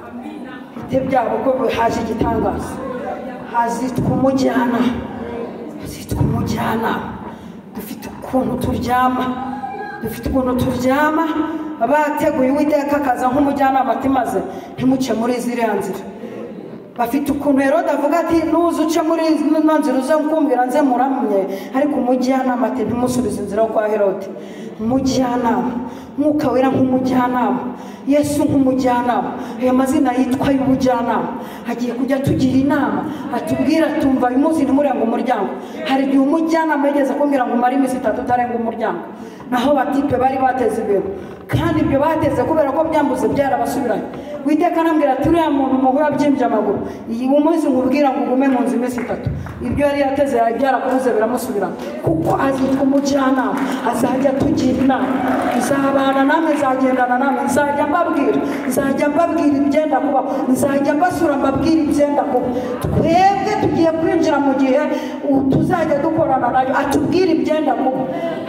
Bite byabo ko haje igitangaza. Hazitwa umujyana. Hazitwa umujyana. Dufite ukuntu turyama. Dufite ukuntu turyama. Bateguye Uwiteka akaza nk'umujyanama ati maze ntimuce muri ziriya nzira. Bafite ukuntu Herode avuga ati nuze uce muri ino nzira uze kumbwira nze muramye, ariko umujyanama ati ntimusubize inzira kwa Herode. Umujyanama, Mwuka Wera nk'umujyanama, Yesu nk'umujyanama. Aya mazina yitwa y'ubujyanama. Hagiye kujya tugira inama, atubwira tumva uyu munsi ntimurenga umuryango. Hari igihe umujyanama yigeze kumbwira ngo umare iminsi 3 utarenga umuryango. Naho batipe bari bateze ibintu, kandi ibyo bateze kubera ko byambuze byarabasubiranye. Uwiteka arambwira ati uriya muntu muhu yabyimbye amaguru, iyi umunsi nkubwira ngo ugume mu nzu iminsi 3. Ibyo yari yateze byarakubuze biramusubirana. Kuko azitwa umujyanama, azajya tugira inama. Nzabana namwe, nzagendana namwe, nzajya mbabwira ibyenda kuba, nzajya mbasura mbabwira ibyenda kuba. Twebwe tugiye kwinjira mu gihe tuzajya dukorana nayo, atubwira ibyenda kuba.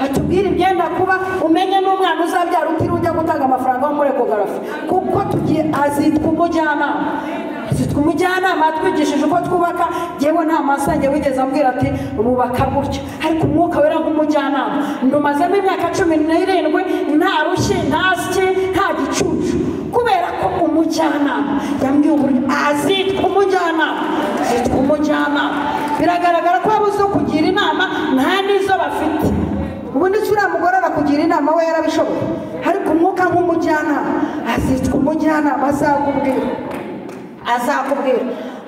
Atubwira ibyenda kuba, umenye n'umwana uzabyara utiri ujya gutanga amafaranga wo muri ekogarafi. Kuko tugiye azitwa umujyanama. Azitwa umujyanama atwigishije uko twubaka. Yewe nta masange wigeze ambwira ati bubaka gutya, ariko Umwuka Wera nk'umujyanama. Ndumazemo imyaka 17 nta rushyi nta siki nta gicucu, kubera ko umujyanama yambwiye uburyo azitwa umujyanama. Azitwa umujyanama. Biragaragara ko abuze kugira inama nta nizo bafite. Ubundi uriya mugore arakugira inama we yarabishoboye, ariko Umwuka nk'umujyanama azitwa umujyanama. Azakubwira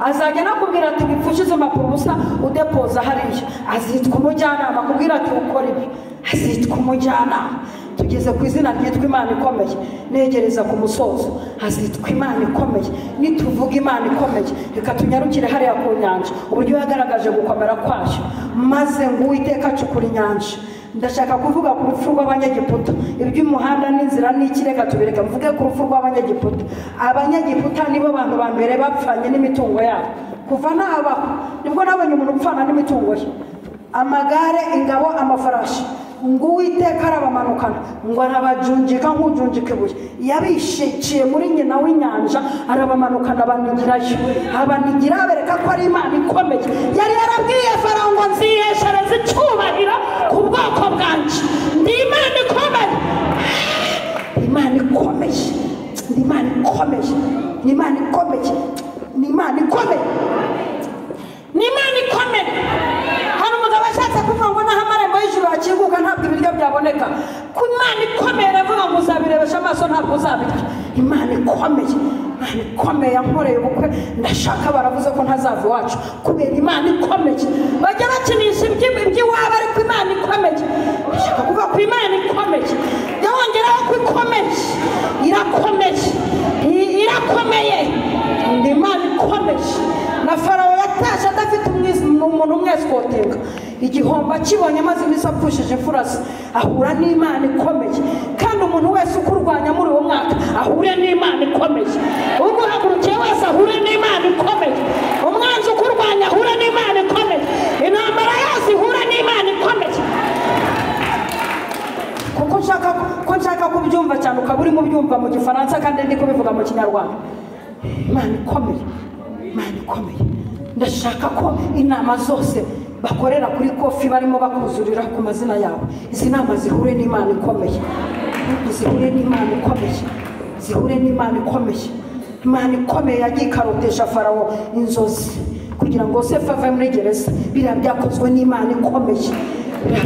azajya nakubwira ati bipfushize impapuro ubusa udepoza hariya. Azitwa umujyanama akubwira ati ukora ibi. Azitwa umujyanama. Tugeze ku izina ryitwa Imana ikomeye, negereza ku musozo. Azitwa Imana ikomeye. Nituvuga Imana ikomeye, reka tunyarukire hariya ku nyanja, uburyo yagaragaje gukomera kwayo, maze ngo Uwiteka acukura inyanja. Ndashaka kuvuga ku rupfu rw'Abanyegiputa. Iby'umuhanda n'inzira n'ikireka tubireka, mvuge ku rupfu rw'Abanyegiputa. Abanyegiputa nibo bantu ba mbere bapfanye n'imitungo yabo. Kuva nabaho nibwo nabonye umuntu upfana n'imitungo ye. Amagare, ingabo, amafarashi. Ngo Uwiteka arabamanukana, ngo arabajunjika nk'ujunjika ibuye. Yabishiciye muri nyina w'inyanja, arabamanukana abanigirayo. Abanigira abereka ko ari Imana ikomeye. Yari yarabwiye Farawo ngo nziheshereza icyubahiro ku bwoko bwanjye. Ndi Imana ikomeye. Imana ikomeye. Ndi Imana ikomeye. Ni Imana ikomeye. Ni Imana ikomeye. Ni Imana ikomeye. Hano umugabo ashatse kuvuga ngo naho amarembo y'ijuru akinguka ntabwo ibiryo byaboneka. Ku Imana ikomeye aravuga ngo uzabirebesha amaso ntabwo uzabirya. Imana ikomeye. Imana ikomeye yankoreye ubukwe, ndashaka baravuze ko ntazava iwacu kubera Imana ikomeye. Bajya bakinisha iby'iwabo ariko Imana ikomeye. Ndashaka kuvuga ku Imana ikomeye. Yongeraho ko ikomeye. Irakomeye. Irakomeye. Ndi Imana ikomeye. Na Farawo yatashe adafite umuntu umwesikotinga. Igihombo kibonye maze iminsi apfushije imfurasi, ahura n'Imana ikomeye. Kandi umuntu wese ukurwanya muri uwo mwaka ahure n'Imana ikomeye. Uguhagurukiye wese ahure n'Imana ikomeye. Umwanzi ukurwanya ahure n'Imana ikomeye. Intambara yose ihure n'Imana ikomeye. Kuko nshaka kubyumva cyane ukaba uri mu byumva mu Gifaransa kandi ndi wanyu. Imana ikomeye, Imana ikomeye. Ndashaka ko inama zose bakorera kuri kofi barimo bakuzurira ku mazina yawe, izi nama zihure n'Imana ikomeye, zihure n'Imana ikomeye, zihure n'Imana ikomeye. Imana ikomeye yagiye ikarotesha Farawo inzozi kugira ngo Yosefu ave muri gereza. Biriya byakozwe n'Imana ikomeye,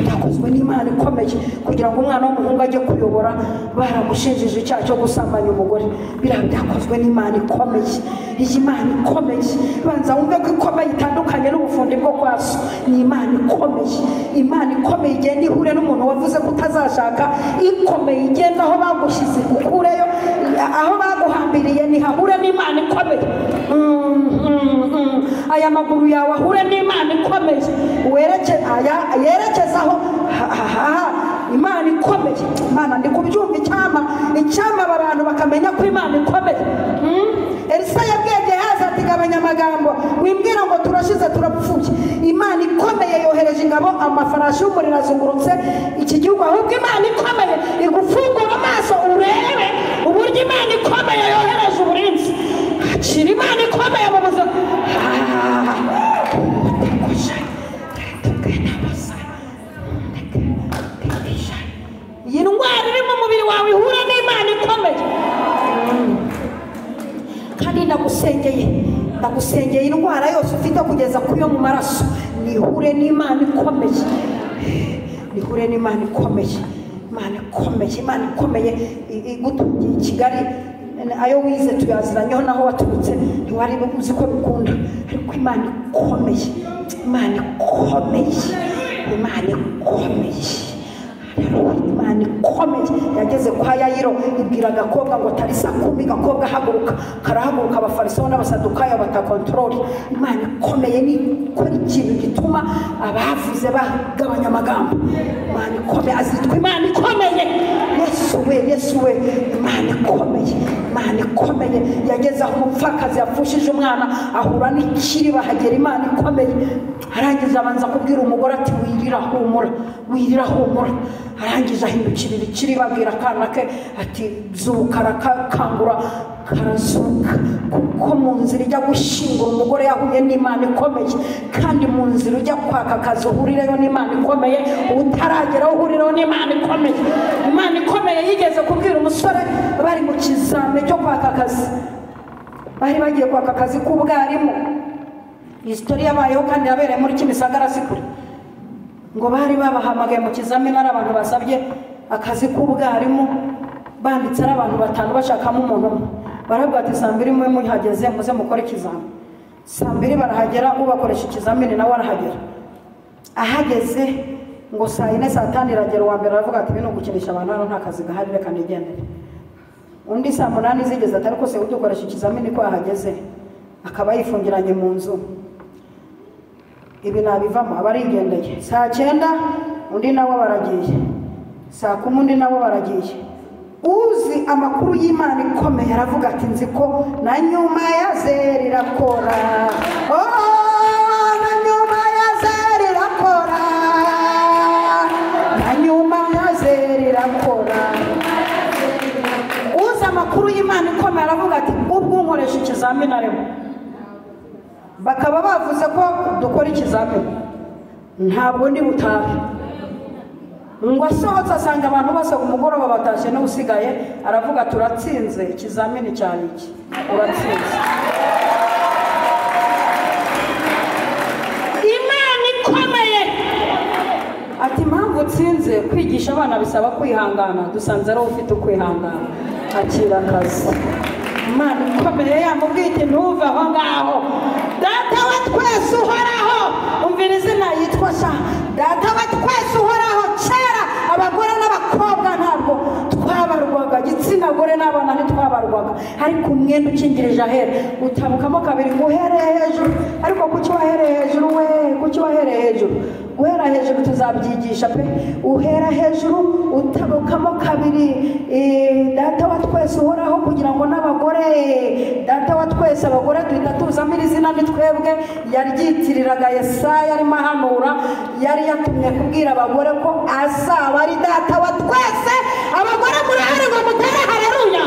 byakozwe n'Imana ikomeye kugira ngo umwana w'umuhungu ajye kuyobora baramushinjije icyaha cyo gusambanya umugore. Biriya byakozwe n'Imana ikomeye. Iyi Mana ikomeye, banza wumve ko ikomeye itandukanye n'ubufundi bwo kwaso. Ni Imana ikomeye, Imana ikomeye igenda ihure n'umuntu wavuze ko utazashaka, ikomeye igenda aho bagushyize ukureyo, aho baguhambiriye nihahure n'Imana ikomeye. Aya maguru yawe ahure n'Imana ikomeye, yerekezaho Imana ikomeye. Imana ndi kubyumva icyama aba bantu bakamenya ko Imana ikomeye. Elisa yabwiye Gehazi ati gabanya amagambo, wimbwira ngo turashize turapfuye. Imana ikomeye yohereje ingabo, amafarashi y'umuriro azungurutse iki gihugu. Ahubwo Imana ikomeye igufungura amaso urebe uburyo Imana ikomeye yohereje uburinzi. Akira Imana ikomeye mu buzima. Iyi ndwara iri mu mubiri wawe ihure n'Imana ikomeye. Kandi ndagusengeye indwara yose ufite kugeza kuri yo mu maraso nihure n'Imana ikomeye, nihure n'Imana ikomeye. Imana ikomeye, Imana ikomeye igutungiye i Kigali. Ayo wize tuyaziranyeho naho waturutse ntiwari uzi ko bikunda, ariko Imana ikomeye, Imana ikomeye, Imana ikomeye, Imana ikomeye. Yageze kwa Yayiro ibwira agakobwa ngo tari saa 10, gakobwa haguruka. Karahaguruka, abafarisayo n'abasadukayo batakontorori. Imana ikomeye ni ikora ikintu gituma abavuze bagabanya amagambo. Imana ikomeye, azitwa Imana ikomeye. Yesu we, Imana ikomeye, Imana ikomeye. Yageze aho umupfakazi yapfushije umwana ahura n'ikiri, bahagera. Imana ikomeye. Arangiza abanza kubwira umugore ati wirira humura, wirira humura. Arangiza ahindukirira ikiri, babwira akana ke ati zuka. Arakangura, karazuka. Kuko mu nzira ijya gushingura umugore yahuye n'Imana ikomeye, kandi mu nzira ujya kwaka akazi uhurireyo n'Imana ikomeye, utarageraho uhurireho n'Imana ikomeye. Imana ikomeye yigeze kubwira umusore bari mu kizame cyo kwaka akazi, bari bagiye kwaka akazi k'ubwarimu. Histori yabayeho kandi yabereye muri Kimisagara sikuri, ngo bari babahamagaye mu kizamini ari abantu basabye akazi k'ubwarimu, banditse ari abantu 5 bashakamo umuntu umwe. Barabwira ati saa 2 mwe muhageze muze mukore ikizamini. Saa 2 barahagera, ubakoresha ikizamini nawe arahagera. Ahageze ngo saa 4 saa 5 iragera, uwa mbere aravuga ati bino gukinisha abantu hano nta kazi gahari, reka nigendere. Undi saa 8 zigeze ati ariko se udukoresha ikizamini ko ahageze, akaba yifungiranye mu nzu. Ibi nabivamo abarigendeye. Saa 9 undi nawe baragiye, saa 10 undi nawe baragiye. Uzi amakuru y'Imana ikomeye aravuga ati nzi ko na nyuma ya Zeri irakora. Na nyuma ya Zeri irakora, na nyuma ya Zeri irakora. Uzi amakuru y'Imana ikomeye aravuga ati ubwo nkoresha ikizamini arimo. Bakaba bavuze ko dukora ikizamini, ntabwo ndi butahe. Ngo asohotse asanga abantu bose ku mugoroba batashye n'usigaye, aravuga turatsinze, ikizamini cyari iki, uratsinze. Imana ikomeye ati impamvu utsinze, kwigisha abana bisaba kwihangana, dusanze ari ufite ukwihangana, akira akazi. Imana ikomeye yamubwiye iti ntuve aho ngaho. Data wa twese uhoraho, umvira izina yitwa sha. Data wa twese uhoraho. Kera abagore n'abakobwa ntabwo twabarwaga, igitsina gore n'abana ntitwabarwaga, ariko umwenda ukingirije ahera utabukamo kabiri ngo uhereye hejuru. Ariko kuki wahereye hejuru we? Kuki wahereye hejuru? Guhera hejuru tuzabyigisha pe. Uhera hejuru utabukamo kabiri. Data wa twese uhoraho, kugira ngo n'abagore, data wa twese abagore duhita tuzamira izina ni twebwe. Yaryitiriraga Yesaya arimo ahanura, yari yatumye kubwira abagore ko azaba ari data wa twese. Abagore murahari ngo mutere haleluya.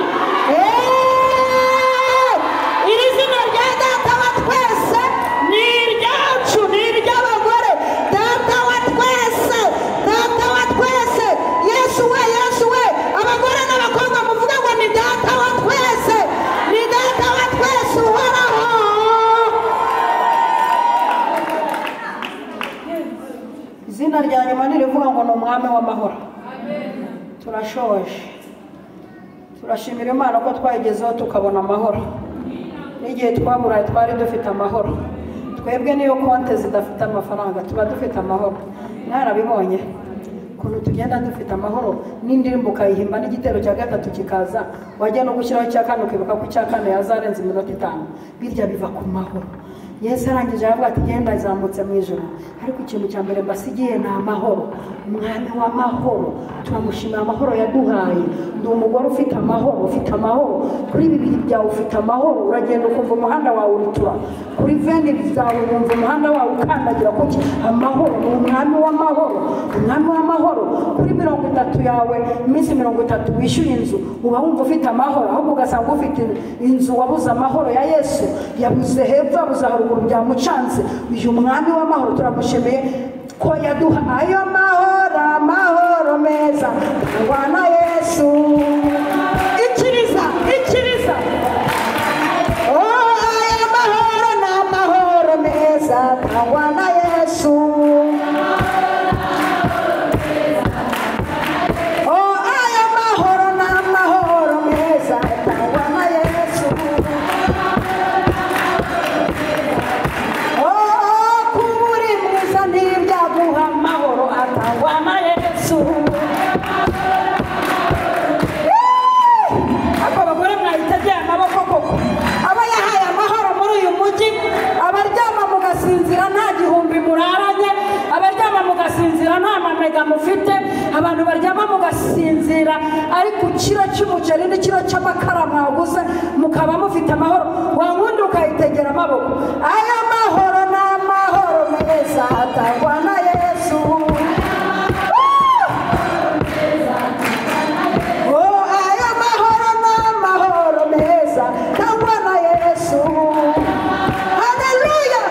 ngo ni umwami w'amahoro. Turashoje. Turashimira Imana ko twayigezeho tukabona amahoro. N'igihe twaburaye twari dufite amahoro. Twebwe niyo konte zidafite amafaranga tuba dufite amahoro. Mwarabibonye ukuntu tugenda dufite amahoro, n'indirimbo ukayihimba n'igitero cya gatatu kikaza, wajya no gushyiraho icya kane ukibuka ko icya kane yazarenze iminota 5. Birya biva ku mahoro. Yesu arangije avuga ati genda izamutse mu ijuru, ariko ikintu cya mbere mbasigiye ni amahoro. Umwami w'amahoro, turamushimira amahoro yaduhaye. Ndi umugore ufite amahoro, ufite amahoro kuri bibiri byawe, ufite amahoro. Uragenda ukumva umuhanda wawe uritura, kuri veni zawe wumva umuhanda wawe ukandagira kuki amahoro. Ni umwami w'amahoro, umwami w'amahoro. Kuri 30 yawe, iminsi 30 wishyuye inzu, uba wumva ufite amahoro, ahubwo ugasanga ufite inzu wabuze amahoro ya Yesu, yabuze hepfo, yabuze haruguru, byamucanze. Uyu mwami w'amahoro turamushimiye ko yaduha ayo mahoro, amahoro meza tangwa na Yesu. Ikiriza, ikiriza. Oh, ayo mahoro n'amahoro meza tangwa na Yesu. Oh, ayo mahoro n'amahoro meza tangwa na Yesu. Oh, kuburi mwiza n'ibyaguha amahoro atangwa na Yesu. Ako bagore mwahitajya amaboko koko. Aba yahaye amahoro muri uyu mujyi, abaryama mugasinzira nta gihumbi muraranye, abaryama mugasinzira nta mamega mufite, abantu baryama mugasinzira ariko ikiro cy'umuceri n'ikiro cy'amakara mwaguze mukaba mufite amahoro. Wangundi ukayitegera amaboko. Aya mahoro n'amahoro meza atangwa na Yesu. Oh, aya mahoro n'amahoro meza atangwa na Yesu. Haleluya.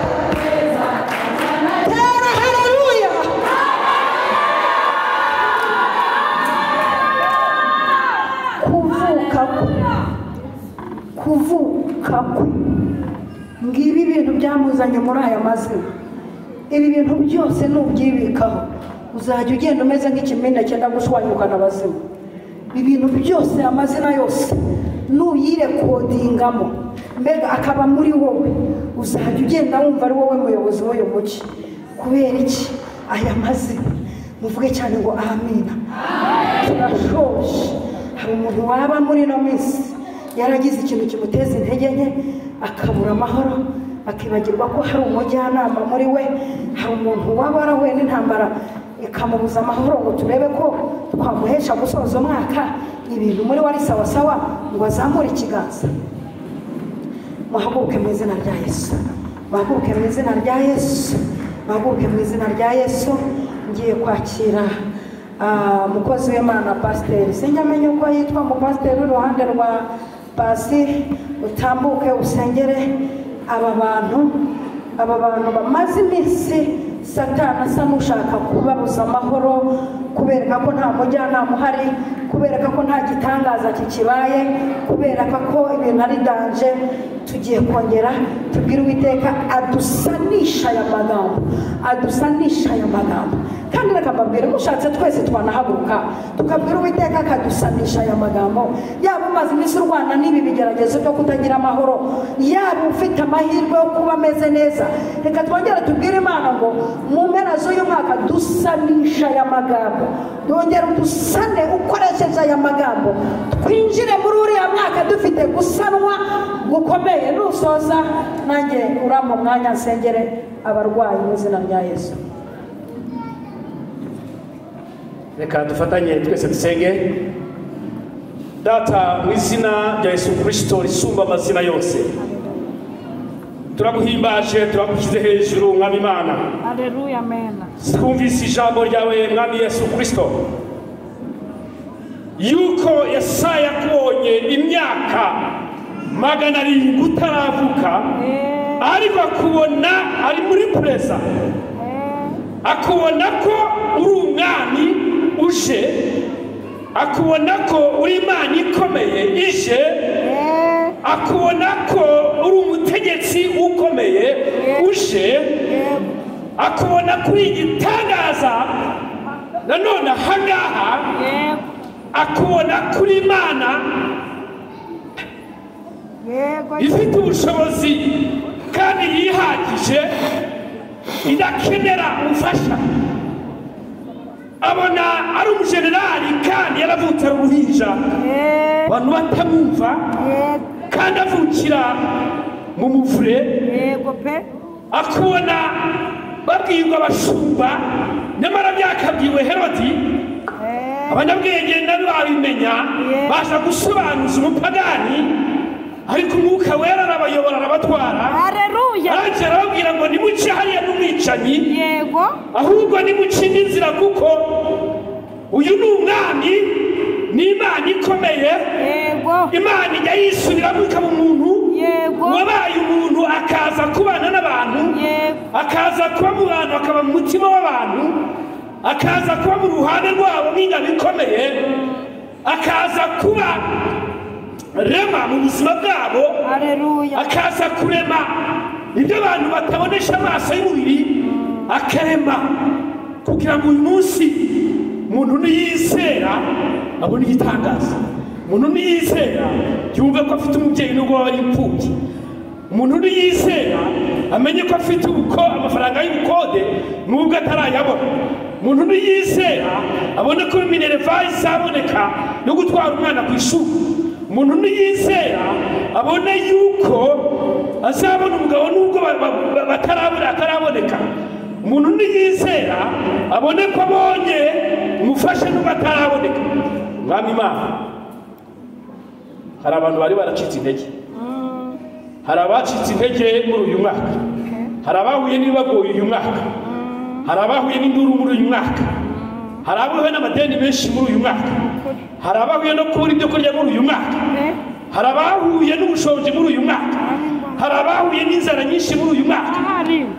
Tera haleluya. Kuvuka ngibi ibintu byamuzanye muri aya mazina. Ibi bintu byose nubyibikaho uzajya ugenda umeze nk'ikimina cyenda gushwanyukana abazima. Ibintu byose, amazina yose nuyirekodingamo, mbega akaba muri wowe, uzajya ugenda wumva ari wowe muyobozi w'uyu mugi. Kubera iki? Aya mazina muvuge cyane ngo amina. Turashoje. Hari umuntu waba muri no minsi yaragize ikintu kimuteza intege nke, akabura amahoro, akibagirwa ko hari umujyanama muri we. Hari umuntu waba warahuye n'intambara ikamubuza amahoro, ngo turebe ko twamuhesha gusoza umwaka ibintu muri wari sawa sawa, ngo azamure ikiganza. Muhaguruke mu izina rya Yesu, muhaguruke mu izina rya Yesu, muhaguruke mu izina rya Yesu. Ngiye kwakira umukozi w'Imana pasiteri, sinjamenye uko yitwa umupasiteri uruhande rwa Pasi. Utambuke usengere aba bantu bamaze iminsi Satani asa n'ushaka kubabuza amahoro, kubereka ko nta mujyanama uhari, kubereka ko nta gitangaza kikibaye, kubereka ko ibintu ari danje. Tugiye kongera tubwire Uwiteka adusanisha aya magambo, adusanisha aya magambo. Kandi reka mbabwire, mushatse twese twanahaguruka tukabwira Uwiteka akadusanisha aya magambo. Yaba umaze iminsi urwana n'ibi bigeragezo byo kutagira amahoro, yaba ufite amahirwe yo kuba ameze neza, reka twongere tubwire Imana ngo mu mpera z'uyu mwaka dusanisha aya magambo. Yongera udusane ukoresheje aya magambo, twinjire muri uriya mwaka dufite gusanwa gukomeye. Nusoza nanjye uramo mwanya nsengere abarwayi mu izina rya Yesu. Reka dufatanye twese dusenge. Data, mu izina rya Yesu Kristo risumba amazina yose, turaguhimbaje, turagushyize hejuru mwami Imana. Haleluya, amen. Twumvise ijambo ryawe mwami Yesu Kristo, yuko Yesaya kubonye imyaka 700 utaravuka, ariko akubona ari muri presa, akubona ko uri umwami uje, akubona ko uri Imana ikomeye ije, akubona ko uri umutegetsi ukomeye uje, akubona kuri igitangaza nanone ahangaha akubona kuri Imana ifite ubushobozi kandi yihagije idakenera ubufasha. Abona ari umujenerali kandi yaravutse ari uruhinja abantu batamwumva kandi avukira mu muvure. Akubona babwirwa abashumba nyamara byakabwiwe Herodi. Abanyabwenge nabo babimenya baza gusobanuza umupagani, ariko umwuka wera arabayobora arabatwara. Arangije arababwira ngo nimuce hariya n'umwicanyi, ahubwo nimuce n'inzira kuko uyu ni umwami, ni Imana ikomeye. Imana ijya yisubiramo ikaba umuntu wabaye umuntu, akaza kubana n'abantu, akaza kuba mu bantu, akaba mu mutima w'abantu, akaza kuba mu ruhande rwabo nk'ingabo ikomeye, akaza kuba rema mu buzima bwabo, akaza kurema ibyo abantu batabonesha amaso y'umubiri, akarema kugira ngo uyu munsi umuntu niyizera abone igitangaza. Umuntu niyizera yumve ko afite umubyeyi nubwo waba ari imfubyi. Umuntu niyizera amenye ko afite amafaranga y'ubukode nubwo atarayabona. Umuntu niyizera abone ko minerva izaboneka no gutwara umwana ku ishuri. Umuntu niyizera abone yuko azabona umugabo nubwo ataraboneka. Umuntu niyizera abone ko abonye umufasha nubwo ataraboneka. Mwami Imana, hari abantu bari baracitse intege, hari abacitse intege muri uyu mwaka, hari abahuye n'ibibagoye uyu mwaka, hari abahuye n'induru muri uyu mwaka, hari abahuye n'amadeni menshi muri uyu mwaka, hari abahuye no kubura ibyo kurya muri uyu mwaka, hari abahuye n'ubushonji muri uyu mwaka, hari abahuye n'inzara nyinshi muri uyu mwaka,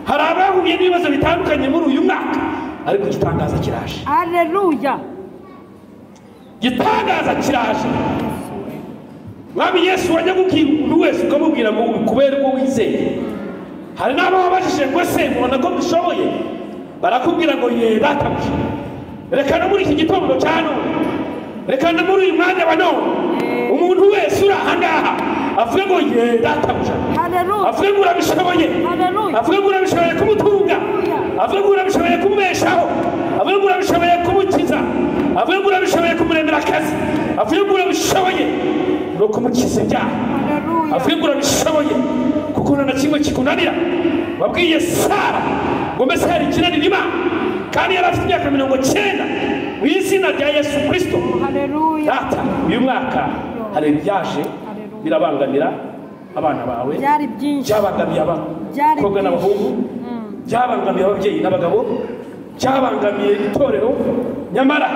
hari abahuye n'ibibazo bitandukanye muri uyu mwaka, ariko igitangaza kiraje. Haleluya! Igitangaza kiraje. Mwami Yesu wajya kubwira umuntu wese ukamubwira ngo kubera ko wizeye. Hari n'abo wabajije ngo se mubona ko bishoboye, barakubwira ngo ye databuja. Reka no muri iki gitondo cya none, reka no muri uyu mwanya wa none, umuntu wese uri ahangaha avuge ngo ye databuja, avuge ngo urabishoboye, avuge ngo urabishoboye kumutunga, avuge ngo urabishoboye kumubeshaho, avuge ngo urabishoboye kumukiza, avuge ngo urabishoboye kumuremera akazi, avuge ngo urabishoboye no kumukiza ibyaha, avuge ngo urabishoboye kuko nta na kimwe kikunanira. Wabwiye Sara ngo mbese hari ikinanira Imana, kandi yari afite imyaka 90 mu izina rya Yesu Kristo. Data, uyu mwaka hari ibyaje birabangamira abana bawe, byabangamiye abakobwa n'abahungu, byabangamiye ababyeyi n'abagabo, byabangamiye itorero. Nyamara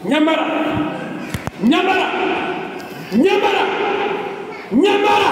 nyamara nyamara nyamara nyamara